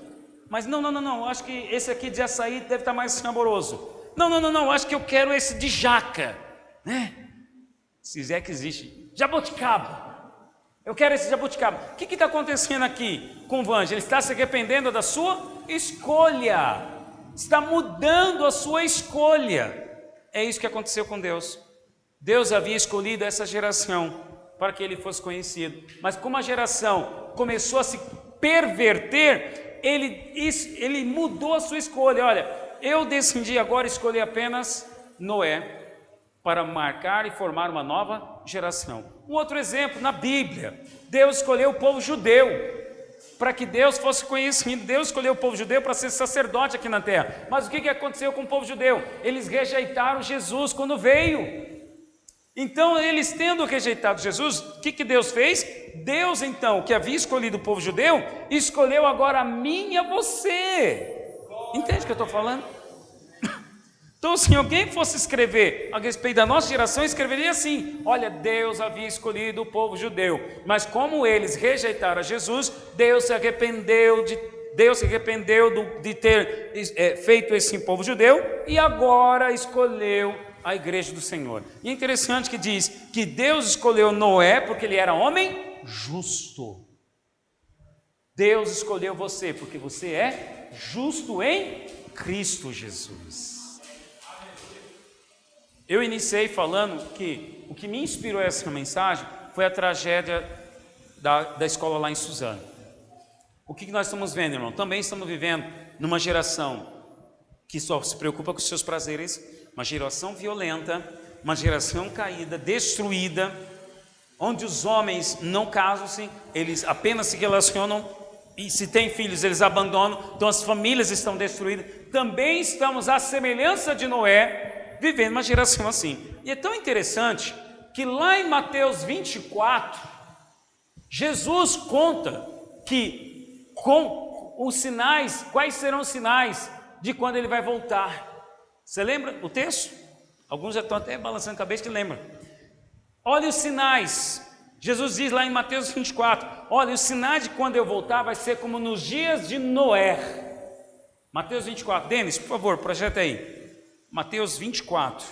Mas não, acho que esse aqui de açaí deve estar mais saboroso. Não, acho que eu quero esse de jaca, né? Se é que existe. Jabuticaba. Eu quero esse jabuticaba. O que está acontecendo aqui com o Vange? Ele está se arrependendo da sua escolha. Está mudando a sua escolha. É isso que aconteceu com Deus. Deus havia escolhido essa geração para que ele fosse conhecido. Mas como a geração começou a se perverter, ele mudou a sua escolha. Olha, eu decidi agora escolher apenas Noé para marcar e formar uma nova geração. Um outro exemplo, na Bíblia, Deus escolheu o povo judeu para que Deus fosse conhecido. Deus escolheu o povo judeu para ser sacerdote aqui na terra. Mas o que aconteceu com o povo judeu? Eles rejeitaram Jesus quando veio. Então, eles tendo rejeitado Jesus, o que Deus fez? Deus, então, que havia escolhido o povo judeu, escolheu agora a mim e a você. Entende o que eu estou falando? Então, se alguém fosse escrever a respeito da nossa geração, escreveria assim: olha, Deus havia escolhido o povo judeu, mas como eles rejeitaram a Jesus, Deus se arrependeu de ter feito esse povo judeu, e agora escolheu a igreja do Senhor. E é interessante que diz que Deus escolheu Noé porque ele era homem justo. Deus escolheu você porque você é justo em Cristo Jesus. Eu iniciei falando que o que me inspirou essa mensagem foi a tragédia da escola lá em Suzano. O que nós estamos vendo, irmão? Também estamos vivendo numa geração que só se preocupa com os seus prazeres, uma geração violenta, uma geração caída, destruída, onde os homens não casam-se, eles apenas se relacionam, e se têm filhos eles abandonam, então as famílias estão destruídas. Também estamos à semelhança de Noé, vivendo uma geração assim. E é tão interessante que lá em Mateus 24, Jesus conta que com os sinais, quais serão os sinais de quando ele vai voltar. Você lembra o texto? Alguns já estão até balançando a cabeça que lembram. Olha os sinais. Jesus diz lá em Mateus 24, olha, os sinais de quando eu voltar vai ser como nos dias de Noé. Mateus 24, Denis, por favor, projeta aí. Mateus 24.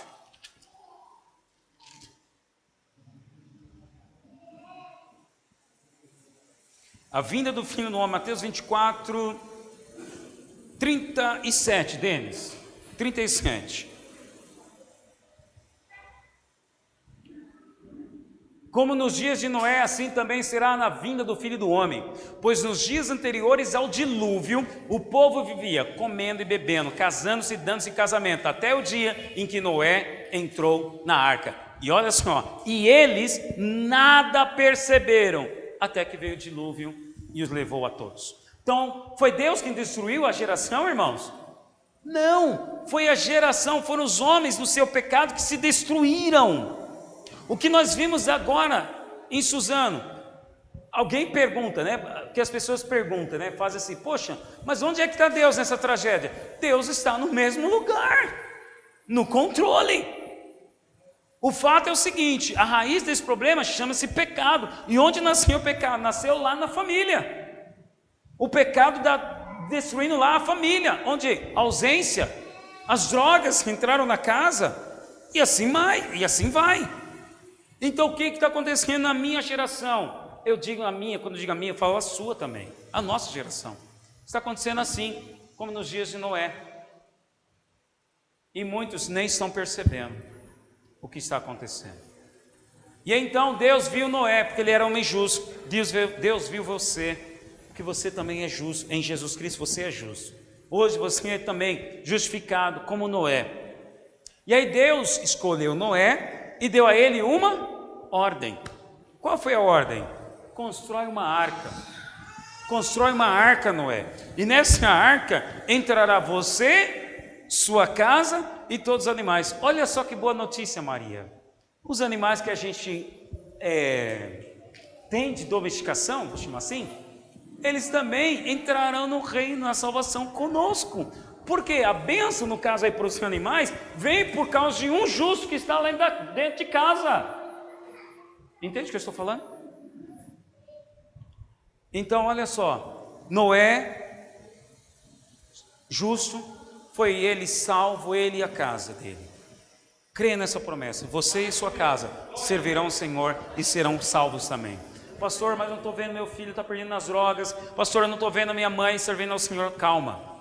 A vinda do Filho do Homem, Mateus 24, 37, Denis, 37. Como nos dias de Noé, assim também será na vinda do Filho do Homem. Pois nos dias anteriores ao dilúvio, o povo vivia comendo e bebendo, casando-se e dando-se em casamento, até o dia em que Noé entrou na arca. E olha só, e eles nada perceberam, até que veio o dilúvio e os levou a todos. Então, foi Deus quem destruiu a geração, irmãos? Não, foi a geração, foram os homens no seu pecado que se destruíram. O que nós vimos agora em Suzano, alguém pergunta, né? Que as pessoas perguntam, né? Fazem assim, poxa, mas onde é que está Deus nessa tragédia? Deus está no mesmo lugar, no controle. O fato é o seguinte, a raiz desse problema chama-se pecado. E onde nasceu o pecado? Nasceu lá na família. O pecado destruindo lá a família, onde a ausência, as drogas que entraram na casa, e assim vai. Então o que está acontecendo na minha geração? Eu digo a minha, quando eu digo a minha, eu falo a sua também, a nossa geração. Está acontecendo assim, como nos dias de Noé. E muitos nem estão percebendo o que está acontecendo. E então Deus viu Noé, porque ele era homem justo. Deus viu você, porque você também é justo. Em Jesus Cristo você é justo. Hoje você é também justificado como Noé. E aí Deus escolheu Noé e deu a ele uma ordem. Qual foi a ordem? Constrói uma arca. Constrói uma arca, Noé. E nessa arca entrará você, sua casa e todos os animais. Olha só que boa notícia, Maria. Os animais que a gente tem de domesticação, vou chamar assim, eles também entrarão no reino, na salvação conosco. Porque a bênção, no caso aí para os animais, vem por causa de um justo que está lá dentro de casa. Entende o que eu estou falando? Então, olha só, Noé, justo, foi ele salvo, ele e a casa dele. Creia nessa promessa, você e sua casa servirão ao Senhor e serão salvos também. Pastor, mas eu não estou vendo meu filho está perdendo nas drogas. Pastor, eu não estou vendo a minha mãe servindo ao Senhor. Calma.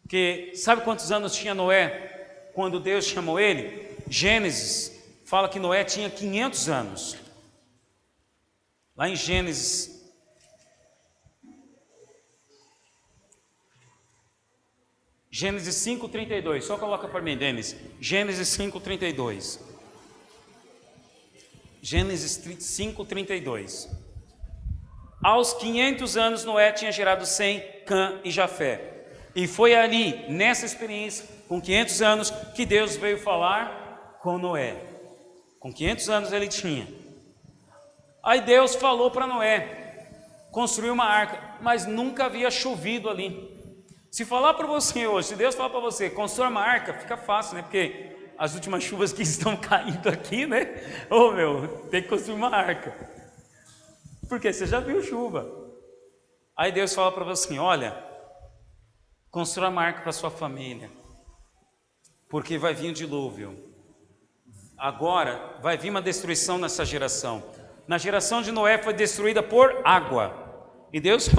Porque sabe quantos anos tinha Noé quando Deus chamou ele? Gênesis fala que Noé tinha 500 anos. Lá em Gênesis 5:32, só coloca para mim, Denis. Gênesis 5:32. Gênesis 5:32. Aos 500 anos Noé tinha gerado Sem, Cã e Jafé. E foi ali, nessa experiência, com 500 anos, que Deus veio falar com Noé. Com 500 anos ele tinha. Aí Deus falou para Noé construir uma arca, mas nunca havia chovido ali. Se falar para você hoje, se Deus falar para você, constrói uma arca, fica fácil, né? Porque as últimas chuvas que estão caindo aqui, né? Ô meu, tem que construir uma arca. Porque você já viu chuva. Aí Deus fala para você assim, olha, constrói uma arca para sua família, porque vai vir o dilúvio. agora vai vir uma destruição nessa geração. Na geração de Noé foi destruída por água. E Deus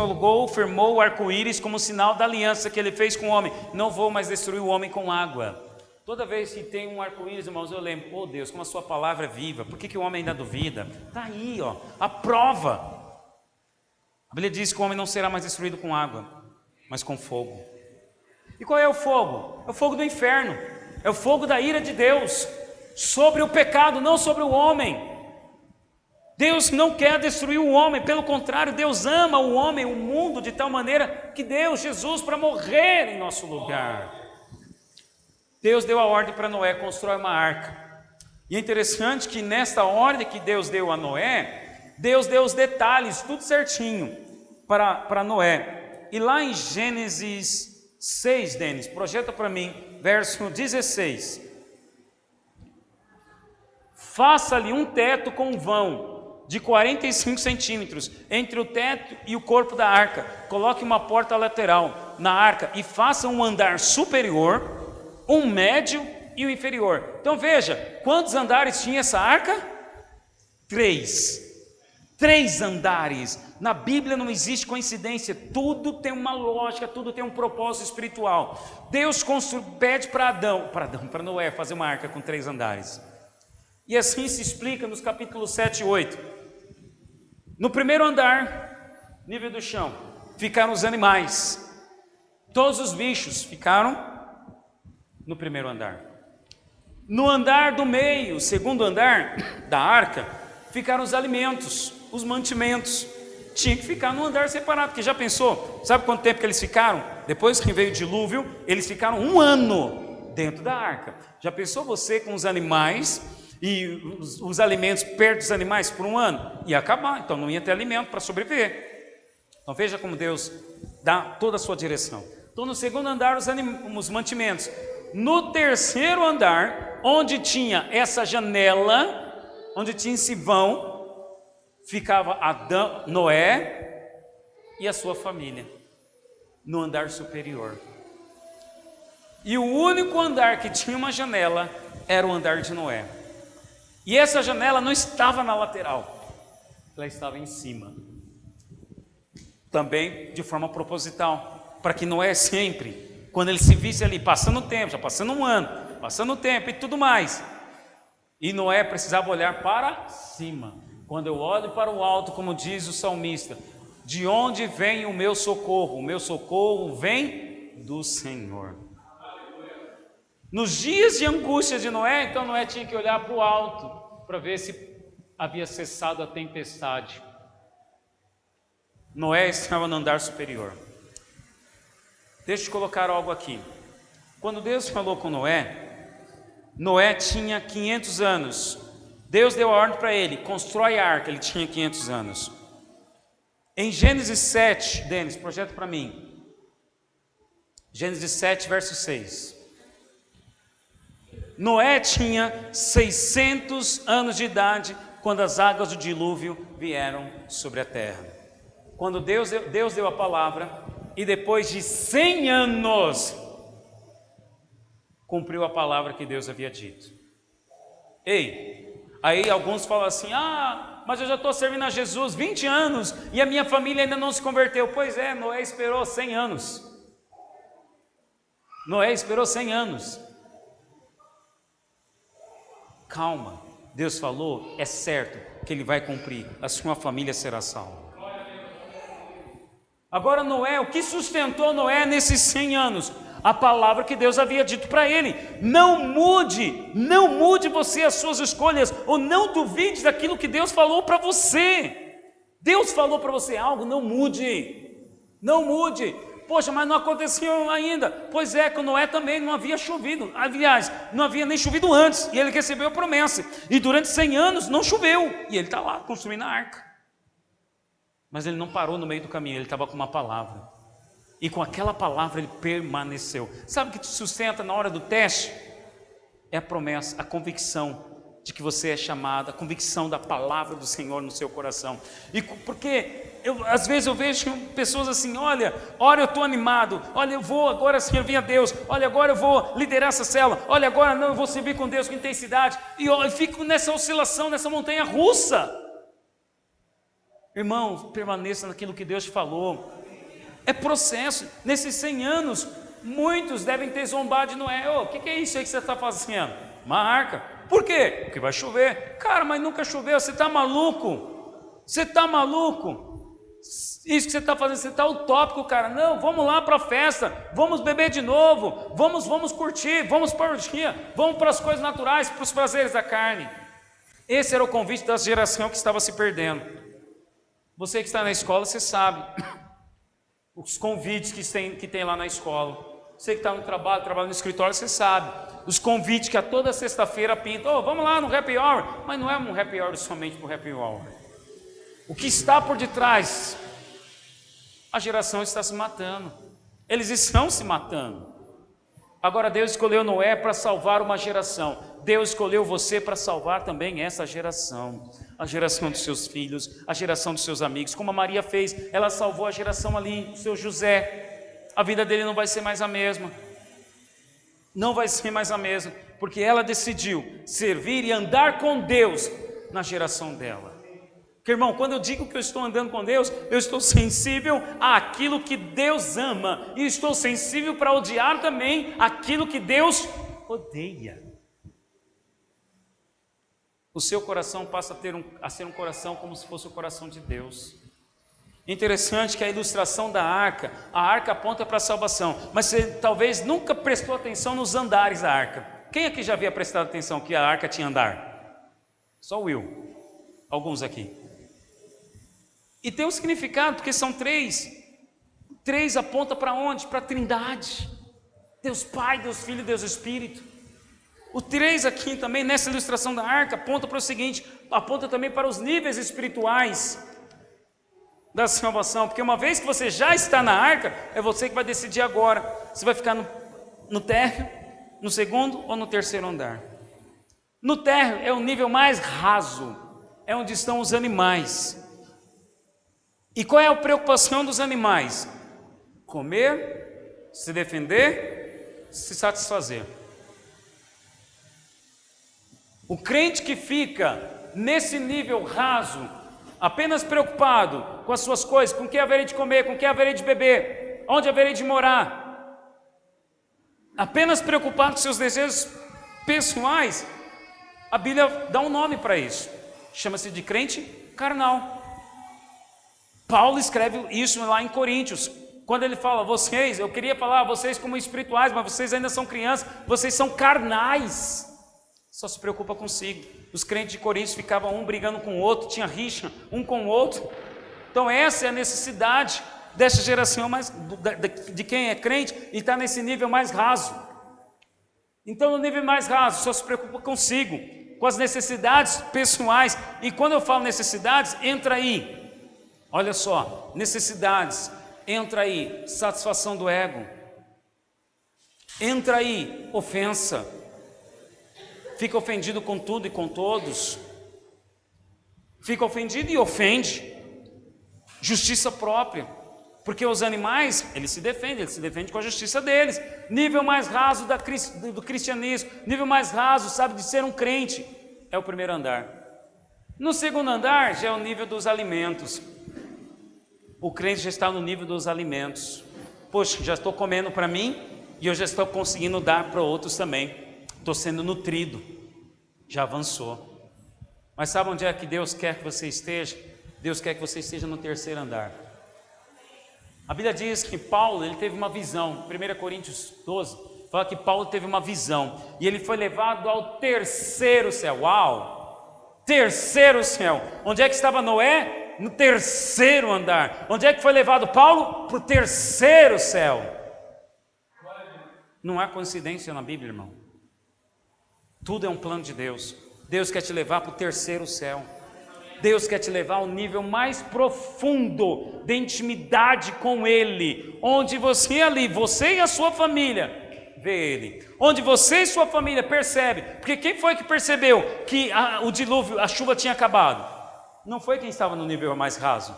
firmou o arco-íris como sinal da aliança que ele fez com o homem. Não vou mais destruir o homem com água. Toda vez que tem um arco-íris, irmãos, eu lembro, oh Deus, como a sua palavra é viva. Por que o homem ainda duvida? Está aí, ó, a prova. A Bíblia diz que o homem não será mais destruído com água, mas com fogo. E qual é o fogo? É o fogo do inferno. É o fogo da ira de Deus sobre o pecado, não sobre o homem. Deus não quer destruir o homem, pelo contrário, Deus ama o homem, o mundo, de tal maneira que deu Jesus para morrer em nosso lugar. Deus deu a ordem para Noé, constrói uma arca. E é interessante que nesta ordem que Deus deu a Noé, Deus deu os detalhes, tudo certinho, para Noé. E lá em Gênesis 6, Denis, projeta para mim, verso 16. Faça-lhe um teto com vão de 45 centímetros entre o teto e o corpo da arca. Coloque uma porta lateral na arca e faça um andar superior, um médio e um inferior. Então veja, quantos andares tinha essa arca? 3 andares. Na Bíblia não existe coincidência, tudo tem uma lógica, tudo tem um propósito espiritual. Deus pede para Noé fazer uma arca com 3 andares. E assim se explica nos capítulos 7 e 8. No primeiro andar, nível do chão, ficaram os animais. Todos os bichos ficaram no primeiro andar. No andar do meio, segundo andar da arca, ficaram os alimentos, os mantimentos. Tinha que ficar num andar separado, porque já pensou? Sabe quanto tempo que eles ficaram? Depois que veio o dilúvio, eles ficaram 1 ano dentro da arca. Já pensou você com os animais e os alimentos perto dos animais por 1 ano? Ia acabar, então não ia ter alimento para sobreviver. Então veja como Deus dá toda a sua direção. Então no segundo andar os mantimentos. No terceiro andar, onde tinha essa janela, onde tinha esse vão, ficava Adão, Noé e a sua família, no andar superior. E o único andar que tinha uma janela era o andar de Noé. E essa janela não estava na lateral, ela estava em cima. Também de forma proposital, para que Noé sempre, quando ele se visse ali, passando o tempo, já passando 1 ano, passando o tempo e tudo mais, e Noé precisava olhar para cima. Quando eu olho para o alto, como diz o salmista, de onde vem o meu socorro? O meu socorro vem do Senhor. Nos dias de angústia de Noé, então Noé tinha que olhar para o alto, para ver se havia cessado a tempestade. Noé estava no andar superior. Deixa eu colocar algo aqui. Quando Deus falou com Noé, Noé tinha 500 anos. Deus deu a ordem para ele, constrói a arca, ele tinha 500 anos. Em Gênesis 7, Denis, projeta para mim. Gênesis 7, verso 6. Noé tinha 600 anos de idade quando as águas do dilúvio vieram sobre a terra. Quando Deus deu a palavra, e depois de 100 anos, cumpriu a palavra que Deus havia dito. Aí alguns falam assim, mas eu já estou servindo a Jesus 20 anos e a minha família ainda não se converteu. Pois é, Noé esperou 100 anos. Noé esperou 100 anos. Calma, Deus falou, é certo que Ele vai cumprir, a sua família será salva. Agora Noé, o que sustentou Noé nesses 100 anos? A palavra que Deus havia dito para ele. Não mude você as suas escolhas, ou não duvide daquilo que Deus falou para você. Deus falou para você algo, não mude. Poxa, mas não aconteceu ainda. Pois é, com Noé também não havia chovido. Aliás, não havia nem chovido antes, e ele recebeu a promessa. E durante 100 anos não choveu, e ele está lá construindo a arca. Mas ele não parou no meio do caminho, ele estava com uma palavra. E com aquela palavra ele permaneceu. Sabe o que te sustenta na hora do teste? É a promessa, a convicção de que você é chamado, a convicção da palavra do Senhor no seu coração. E porque Às vezes eu vejo pessoas assim, olha, eu estou animado, olha, eu vou agora servir a Deus, olha, agora eu vou liderar essa célula, olha, agora não, eu vou servir com Deus com intensidade, e eu fico nessa oscilação, nessa montanha russa. Irmão, permaneça naquilo que Deus te falou. É processo. Nesses 100 anos, muitos devem ter zombado de Noé. O que é isso aí que você está fazendo? Uma arca. Por quê? Porque vai chover. Cara, mas nunca choveu, você está maluco? Você está maluco? Isso que você está fazendo, você está utópico, cara. Não, vamos lá para a festa, vamos beber de novo, vamos curtir, vamos para a orgia, vamos para as coisas naturais, para os prazeres da carne. Esse era o convite da geração que estava se perdendo. Você que está na escola, você sabe os convites que tem lá na escola. Você que está no trabalho no escritório, você sabe os convites que a toda sexta-feira pintam. Vamos lá no happy hour. Mas não é um happy hour somente para o happy hour. O que está por detrás? A geração está se matando. Eles estão se matando. Agora Deus escolheu Noé para salvar uma geração. Deus escolheu você para salvar também essa geração. A geração dos seus filhos, a geração dos seus amigos. Como a Maria fez, ela salvou a geração ali do seu José. A vida dele não vai ser mais a mesma. Não vai ser mais a mesma. Porque ela decidiu servir e andar com Deus na geração dela. Porque, irmão, quando eu digo que eu estou andando com Deus, eu estou sensível àquilo que Deus ama. E estou sensível para odiar também aquilo que Deus odeia. O seu coração passa a ser um coração como se fosse o coração de Deus. Interessante que a ilustração da arca, a arca aponta para a salvação. Mas você talvez nunca prestou atenção nos andares da arca. Quem aqui já havia prestado atenção que a arca tinha andar? Só o Will. Alguns aqui. E tem um significado, porque são três. Três aponta para onde? Para a Trindade. Deus Pai, Deus Filho e Deus Espírito. O 3 aqui também, nessa ilustração da arca, aponta para o seguinte, aponta também para os níveis espirituais da salvação, porque uma vez que você já está na arca, é você que vai decidir agora, se vai ficar no térreo, no segundo ou no terceiro andar. No térreo é o nível mais raso, é onde estão os animais. E qual é a preocupação dos animais? Comer, se defender, se satisfazer. O crente que fica nesse nível raso, apenas preocupado com as suas coisas, com o que haverei de comer, com o que haverei de beber, onde haverei de morar, apenas preocupado com seus desejos pessoais, a Bíblia dá um nome para isso, chama-se de crente carnal. Paulo escreve isso lá em Coríntios, quando ele fala, vocês, eu queria falar vocês como espirituais, mas vocês ainda são crianças, vocês são carnais. Só se preocupa consigo. Os crentes de Coríntios ficavam um brigando com o outro, tinha rixa um com o outro. Então essa é a necessidade dessa geração de quem é crente e está nesse nível mais raso. Então no nível mais raso só se preocupa consigo, com as necessidades pessoais. E quando eu falo necessidades, entra aí, olha só, necessidades, entra aí satisfação do ego, entra aí ofensa, fica ofendido com tudo e com todos, fica ofendido e ofende, justiça própria, porque os animais, eles se defendem com a justiça deles. Nível mais raso do cristianismo, nível mais raso, sabe, de ser um crente, é o primeiro andar. No segundo andar já é o nível dos alimentos. O crente já está no nível dos alimentos. Poxa, já estou comendo para mim e eu já estou conseguindo dar para outros também. Estou sendo nutrido, já avançou. Mas sabe onde é que Deus quer que você esteja? Deus quer que você esteja no terceiro andar. A Bíblia diz que Paulo, ele teve uma visão, 1 Coríntios 12, fala que Paulo teve uma visão, e ele foi levado ao terceiro céu. Uau! Terceiro céu. Onde é que estava Noé? No terceiro andar. Onde é que foi levado Paulo? Para o terceiro céu. Não há coincidência na Bíblia, irmão. Tudo é um plano de Deus. Deus quer te levar para o terceiro céu. Deus quer te levar ao nível mais profundo de intimidade com Ele, onde você ali, você e a sua família, vê Ele, onde você e sua família percebem, porque quem foi que percebeu que o dilúvio, a chuva tinha acabado? Não foi quem estava no nível mais raso,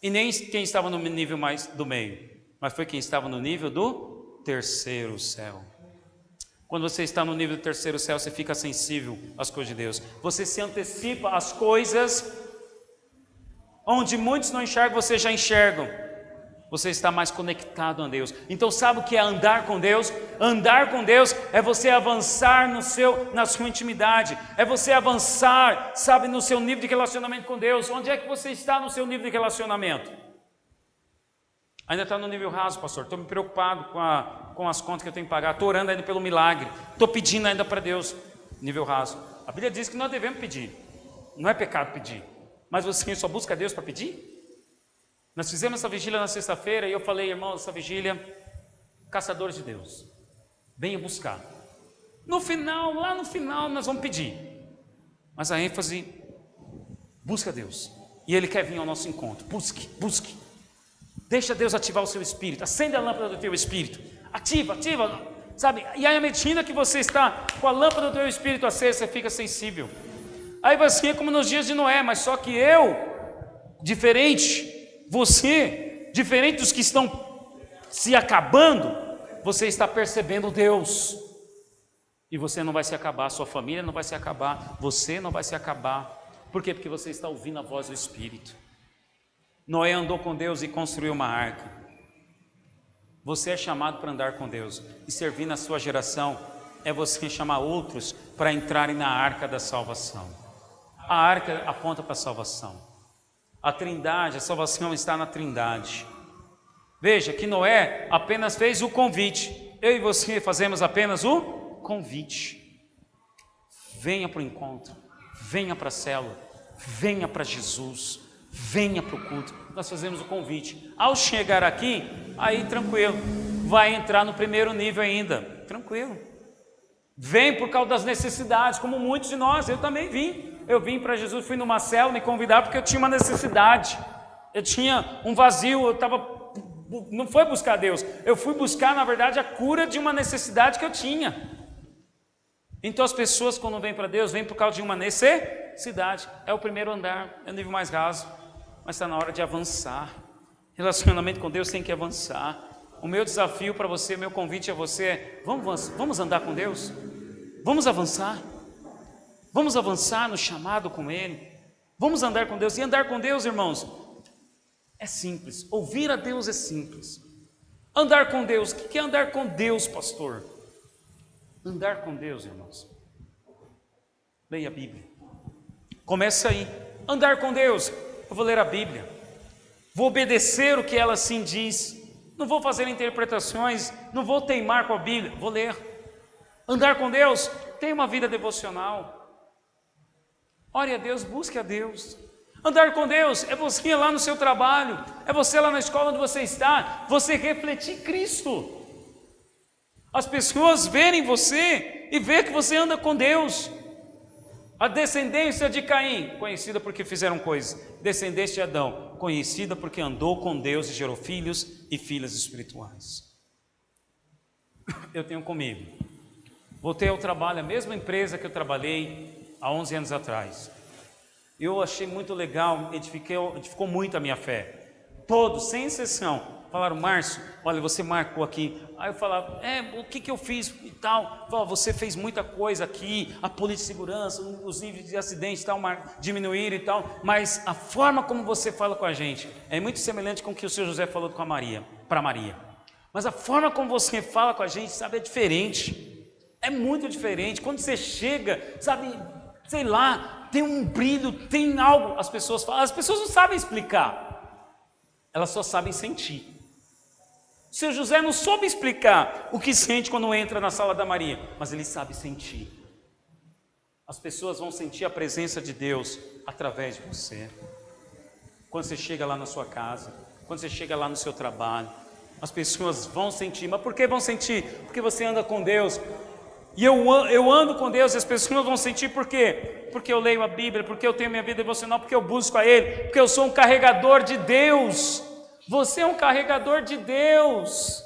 E nem quem estava no nível mais do meio, mas foi quem estava no nível do terceiro céu. Quando você está no nível do terceiro céu, você fica sensível às coisas de Deus. Você se antecipa às coisas onde muitos não enxergam, você já enxergam. Você está mais conectado a Deus. Então sabe o que é andar com Deus? Andar com Deus é você avançar na sua intimidade. É você avançar, sabe, no seu nível de relacionamento com Deus. Onde é que você está no seu nível de relacionamento? Ainda está no nível raso, pastor. Estou me preocupado com as contas que eu tenho que pagar. Estou orando ainda pelo milagre. Estou pedindo ainda para Deus. Nível raso. A Bíblia diz que nós devemos pedir. Não é pecado pedir. Mas você só busca Deus para pedir? Nós fizemos essa vigília na sexta-feira e eu falei, irmãos, essa vigília, caçadores de Deus, venha buscar. No final, lá no final, nós vamos pedir. Mas a ênfase, busca Deus. E Ele quer vir ao nosso encontro. Busque, busque. Deixa Deus ativar o seu espírito. Acende a lâmpada do teu espírito. Ativa, sabe? E aí, à medida que você está com a lâmpada do teu espírito acesa, você fica sensível. Aí você é como nos dias de Noé, mas só que diferente, você, diferente dos que estão se acabando, você está percebendo Deus. E você não vai se acabar, sua família não vai se acabar, você não vai se acabar. Por quê? Porque você está ouvindo a voz do Espírito. Noé andou com Deus e construiu uma arca. Você é chamado para andar com Deus e servir na sua geração. É você chamar outros para entrarem na arca da salvação. A arca aponta para a salvação. A trindade, a salvação está na trindade. Veja que Noé apenas fez o convite. Eu e você fazemos apenas o convite. Venha para o encontro, venha para a célula, venha para Jesus, venha para o culto. Nós fazemos o convite. Ao chegar aqui, aí tranquilo, vai entrar no primeiro nível ainda, tranquilo. Vem por causa das necessidades, como muitos de nós, eu também vim. Eu vim para Jesus, fui numa célula me convidar porque eu tinha uma necessidade. Eu tinha um vazio, não foi buscar Deus, eu fui buscar, na verdade, a cura de uma necessidade que eu tinha. Então as pessoas, quando vêm para Deus, vêm por causa de uma necessidade. É o primeiro andar, é o nível mais raso, mas está na hora de avançar. Relacionamento com Deus tem que avançar. O meu desafio para você, meu convite a você é: vamos andar com Deus? Vamos avançar? Vamos avançar no chamado com Ele? Vamos andar com Deus? E andar com Deus, irmãos, é simples. Ouvir a Deus é simples. Andar com Deus, o que é andar com Deus, pastor? Andar com Deus, irmãos, leia a Bíblia. Começa aí. Andar com Deus, eu vou ler a Bíblia, vou obedecer o que ela assim diz. Não vou fazer interpretações, não vou teimar com a Bíblia, vou ler. Andar com Deus, tenha uma vida devocional. Ore a Deus, busque a Deus. Andar com Deus é você lá no seu trabalho, é você lá na escola onde você está, você refletir Cristo. As pessoas verem você e ver que você anda com Deus. A descendência de Caim, conhecida porque fizeram coisas. Descendência de Adão, conhecida porque andou com Deus e gerou filhos e filhas espirituais. Eu tenho comigo. Voltei ao trabalho, a mesma empresa que eu trabalhei há 11 anos atrás. Eu achei muito legal, edificou muito a minha fé. Todos, sem exceção, falaram: Márcio, olha, você marcou aqui. Aí eu falava: o que eu fiz e tal? Falava: você fez muita coisa aqui, a polícia de segurança, os níveis de acidentes e tal, diminuíram e tal, mas a forma como você fala com a gente é muito semelhante com o que o Senhor José falou com a Maria, para Maria. Mas a forma como você fala com a gente, sabe, é diferente. É muito diferente. Quando você chega, sabe, sei lá, tem um brilho, tem algo. As pessoas falam, as pessoas não sabem explicar, elas só sabem sentir. O Senhor José não soube explicar o que sente quando entra na sala da Maria, mas ele sabe sentir. As pessoas vão sentir a presença de Deus através de você. Quando você chega lá na sua casa, quando você chega lá no seu trabalho, as pessoas vão sentir. Mas por que vão sentir? Porque você anda com Deus. E eu ando com Deus, e as pessoas vão sentir. Por quê? Porque eu leio a Bíblia, porque eu tenho minha vida devocional, porque eu busco a Ele, porque eu sou um carregador de Deus. Você é um carregador de Deus.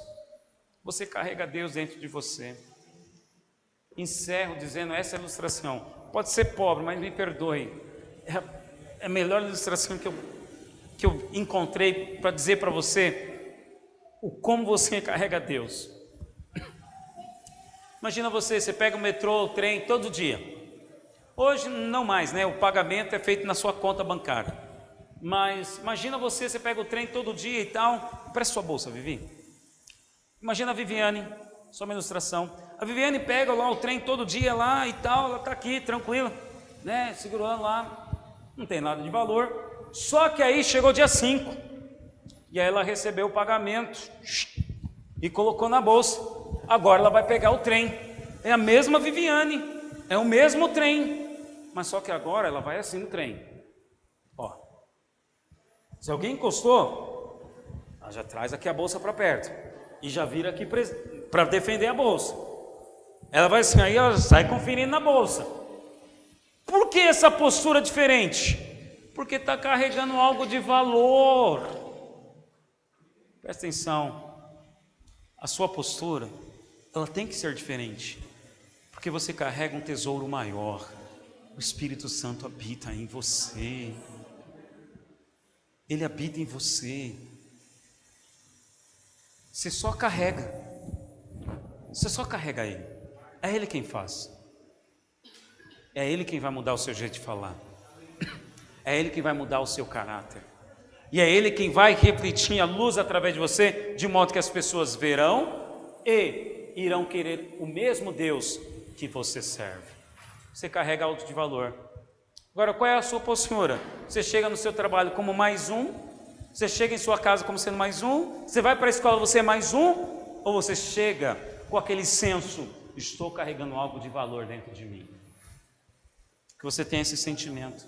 Você carrega Deus dentro de você. Encerro dizendo essa ilustração. Pode ser pobre, mas me perdoe. É a melhor ilustração que que eu encontrei para dizer para você o como você carrega Deus. Imagina você pega o metrô, o trem todo dia. Hoje não mais, né? O pagamento é feito na sua conta bancária. Mas imagina você pega o trem todo dia e tal. Presta sua bolsa, Vivi. Imagina a Viviane, só uma ilustração. A Viviane pega lá o trem todo dia lá e tal, ela está aqui tranquila, né? Segurando lá, não tem nada de valor. Só que aí chegou dia 5 e aí ela recebeu o pagamento e colocou na bolsa. Agora ela vai pegar o trem. É a mesma Viviane, é o mesmo trem, mas só que agora ela vai assim no trem. Ó, se alguém encostou, ela já traz aqui a bolsa para perto e já vira aqui para defender a bolsa. Ela vai assim, aí ela sai conferindo na bolsa. Por que essa postura diferente? Porque está carregando algo de valor. Presta atenção, a sua postura, ela tem que ser diferente, porque você carrega um tesouro maior. O Espírito Santo habita em você. Ele habita em você. Você só carrega. Você só carrega Ele. É Ele quem faz. É Ele quem vai mudar o seu jeito de falar. É Ele quem vai mudar o seu caráter. E é Ele quem vai refletir a luz através de você, de modo que as pessoas verão e irão querer o mesmo Deus que você serve. Você carrega algo de valor. Agora, qual é a sua postura? Você chega no seu trabalho como mais um? Você chega em sua casa como sendo mais um? Você vai para a escola, você é mais um? Ou você chega com aquele senso, estou carregando algo de valor dentro de mim? Que você tenha esse sentimento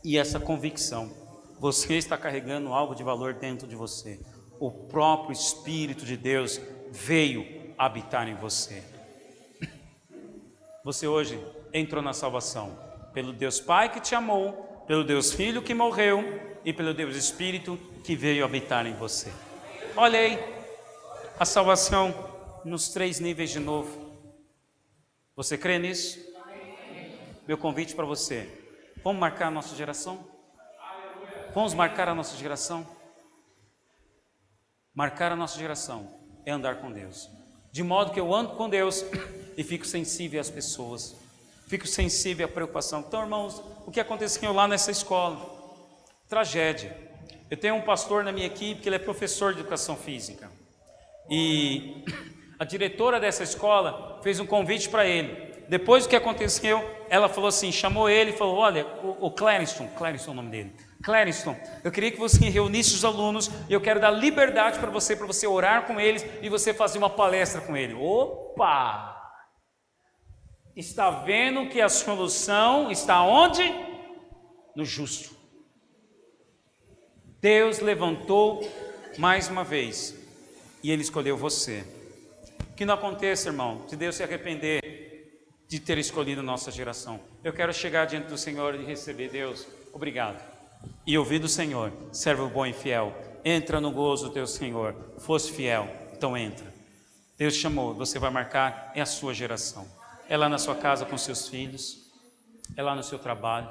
e essa convicção. Você está carregando algo de valor dentro de você. O próprio Espírito de Deus veio habitar em você. Você hoje entrou na salvação pelo Deus Pai que te amou, pelo Deus Filho que morreu e pelo Deus Espírito que veio habitar em você. Olha aí, a salvação nos 3 níveis de novo. Você crê nisso? Meu convite para você, vamos marcar a nossa geração? Vamos marcar a nossa geração? Marcar a nossa geração é andar com Deus. De modo que eu ando com Deus e fico sensível às pessoas. Fico sensível à preocupação. Então, irmãos, o que aconteceu lá nessa escola? Tragédia. Eu tenho um pastor na minha equipe que ele é professor de educação física. E a diretora dessa escola fez um convite para ele. Depois do que aconteceu, ela falou assim, chamou ele e falou, olha, o Clariston é o nome dele. Clariston, eu queria que você reunisse os alunos e eu quero dar liberdade para você orar com eles e você fazer uma palestra com ele. Opa! Está vendo que a solução está onde? No justo. Deus levantou mais uma vez e Ele escolheu você. Que não aconteça, irmão, de Deus se arrepender de ter escolhido nossa geração. Eu quero chegar diante do Senhor e receber, Deus, obrigado. E ouvir do Senhor, servo bom e fiel, entra no gozo do teu Senhor, fosse fiel, então entra. Deus chamou, você vai marcar, é a sua geração. É lá na sua casa com seus filhos, é lá no seu trabalho.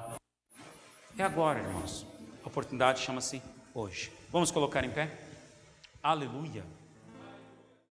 É agora, irmãos. A oportunidade chama-se hoje. Vamos colocar em pé? Aleluia.